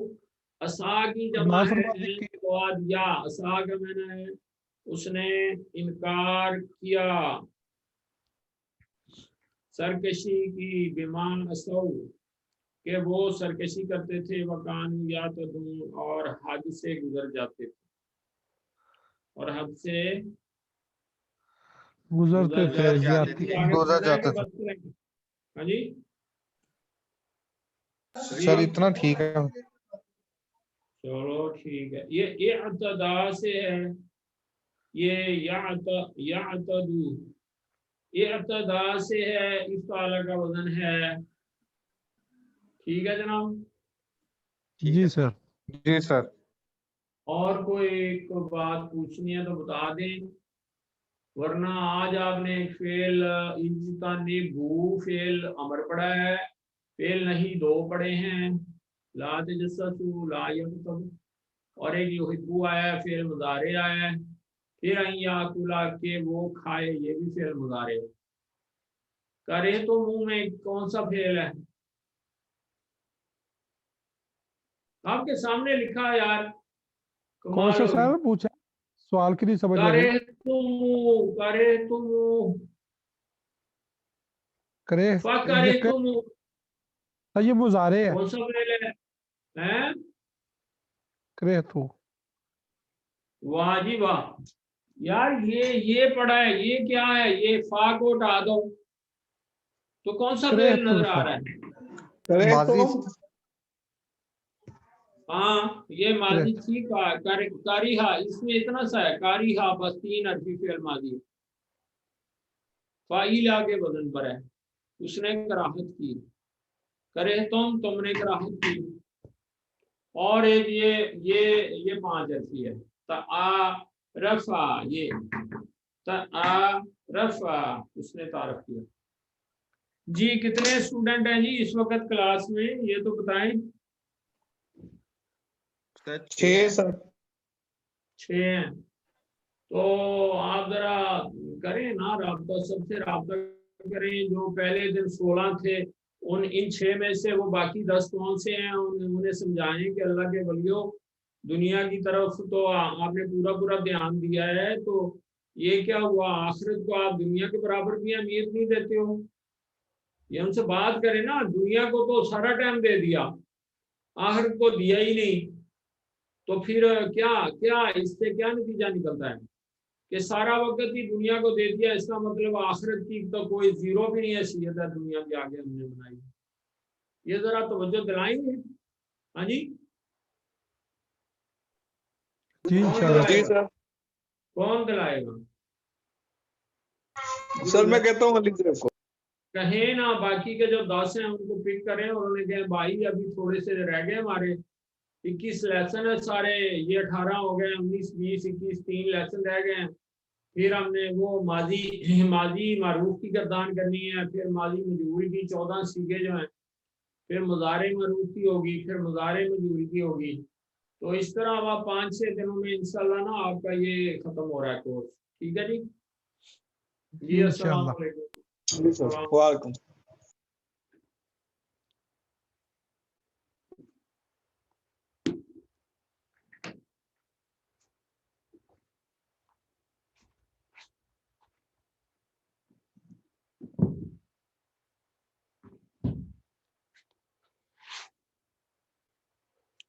[SPEAKER 1] असा की जमा है
[SPEAKER 4] नाफरमानी की।
[SPEAKER 1] स्वाद, या असा का मैंने है उसने इनकार किया, सरकशी की, बिमा असौ, कि वो सरकशी करते थे, वकान या तदून, और हद से गुजर जाते थे, और हद से
[SPEAKER 4] गुजरते थे
[SPEAKER 5] गुजर जाते
[SPEAKER 4] ज्यादती।
[SPEAKER 5] थे।
[SPEAKER 1] आगे
[SPEAKER 7] गुजर
[SPEAKER 1] बढ़ जाएंगे,
[SPEAKER 7] जाते थे।
[SPEAKER 1] बस करेंगे। हाँ जी,
[SPEAKER 7] सर इतना ठीक है।
[SPEAKER 1] चलो ठीक है। ये अतदा से है, ये यातदू, ये अतदा से है, इस ताला का वजन है। ठीक है जनाब।
[SPEAKER 5] ठीक
[SPEAKER 4] जी
[SPEAKER 5] है
[SPEAKER 4] सर।
[SPEAKER 7] जी सर।
[SPEAKER 1] और कोई बात पूछनी है तो बता दें, वरना आज आपने फेल इंसानी भू फेल अमर पढ़ा है, फेल नहीं दो पढ़े हैं, ला तजस्ससु, ला यग़्तब, और एक युहिब्बु आया है, फेल मुजारे आया है। फिर अन याकुला, के वो खाए, ये भी फेल मुजारे है। करे तो मुंह में कौन सा फेल है? आपके सामने लिखा है यार,
[SPEAKER 4] कौन
[SPEAKER 1] कमाल
[SPEAKER 4] सा
[SPEAKER 1] हो गई।
[SPEAKER 4] सर पूछा? सवाल की नहीं समझ लगी।
[SPEAKER 1] करे तुम,
[SPEAKER 4] करे
[SPEAKER 1] फकरे
[SPEAKER 4] ये
[SPEAKER 1] तुम,
[SPEAKER 4] ये मुजारे है।
[SPEAKER 1] कौन सा फेल है? हैं?
[SPEAKER 4] करे तो
[SPEAKER 1] वाह जी वाह यार, ये पढ़ा है, ये क्या है? ये फा को हटा दो तो कौन सा
[SPEAKER 4] करे
[SPEAKER 1] फेल
[SPEAKER 4] तो
[SPEAKER 1] नजर आ
[SPEAKER 4] सर।
[SPEAKER 1] रहा है?
[SPEAKER 2] करे
[SPEAKER 7] माजी
[SPEAKER 2] तो
[SPEAKER 1] हाँ, ये माजी
[SPEAKER 4] करे
[SPEAKER 1] थी कारिहा, इसमें इतना सा है, कारिहा, बस 3 अरबी फेल माजी है। फाइला के वजन पर है, उसने कराहत की। करे तुमने कराहत की। और एक ये 5 अरबी है। ता रफा, ये ता रफा, उसने तारफ किया। जी कितने स्टूडेंट हैं जी इस वक्त क्लास में, ये तो बताएं।
[SPEAKER 5] Sir
[SPEAKER 2] 6 sir.
[SPEAKER 1] 6 हैं। तो आप जरा करें ना राब्ता, सबसे राब्ता करें। जो पहले दिन 16 थे, इन 6 में से वो बाकी 10 कौन से हैं, उन्हें समझाएं कि अल्लाह के वलियों, दुनिया की तरफ तो आपने पूरा ध्यान दिया है, तो ये क्या हुआ, आखिरत को आप दुनिया के बराबर भी अहमियत नहीं देते हो। ये हमसे बात करें ना, दुनिया को तो सारा टाइम दे दिया, आखिरत को दिया ही नहीं, तो फिर क्या क्या इससे क्या नतीजा निकलता है कि सारा वक्त ही दुनिया को दे दिया, इसका मतलब आखिरत की तो कोई जीरो भी नहीं हैसियत है दुनिया के आगे हमने बनाई। ये जरा तवज्जो दिलाएंगे। हाँ जी,
[SPEAKER 4] जी
[SPEAKER 1] कौन
[SPEAKER 4] इंशाल्लाह।
[SPEAKER 2] जी
[SPEAKER 1] दिलाएगा?
[SPEAKER 2] सर।
[SPEAKER 1] कौन दिलाएगा?
[SPEAKER 2] सर मैं कहता हूँ अली सर को।
[SPEAKER 1] कहें ना, बाकी के जो 10 हैं उनको पिक करें और उन्हें कहें भाई अभी थोड़े से रह गए हमारे, 21 लेसन है सारे, ये 18 हो गए, 19 20 21 3 लेसन रह गए हैं, फिर हमने वो माजी मारूफ की गर्दान करनी है, फिर माजी मजबूर की 14 सीगे जो हैं, फिर मुजारे मारूफ की होगी, फिर मुजारे मजबूर की होगी। तो इस तरह अब 5-6 दिनों में इंशाल्लाह ना आपका ये खत्म हो रहा है कोर्स। ठीक है जी, जी अस्सलाम
[SPEAKER 4] इंशाल्लाह।
[SPEAKER 1] वालेकुम।
[SPEAKER 2] वालेकुम।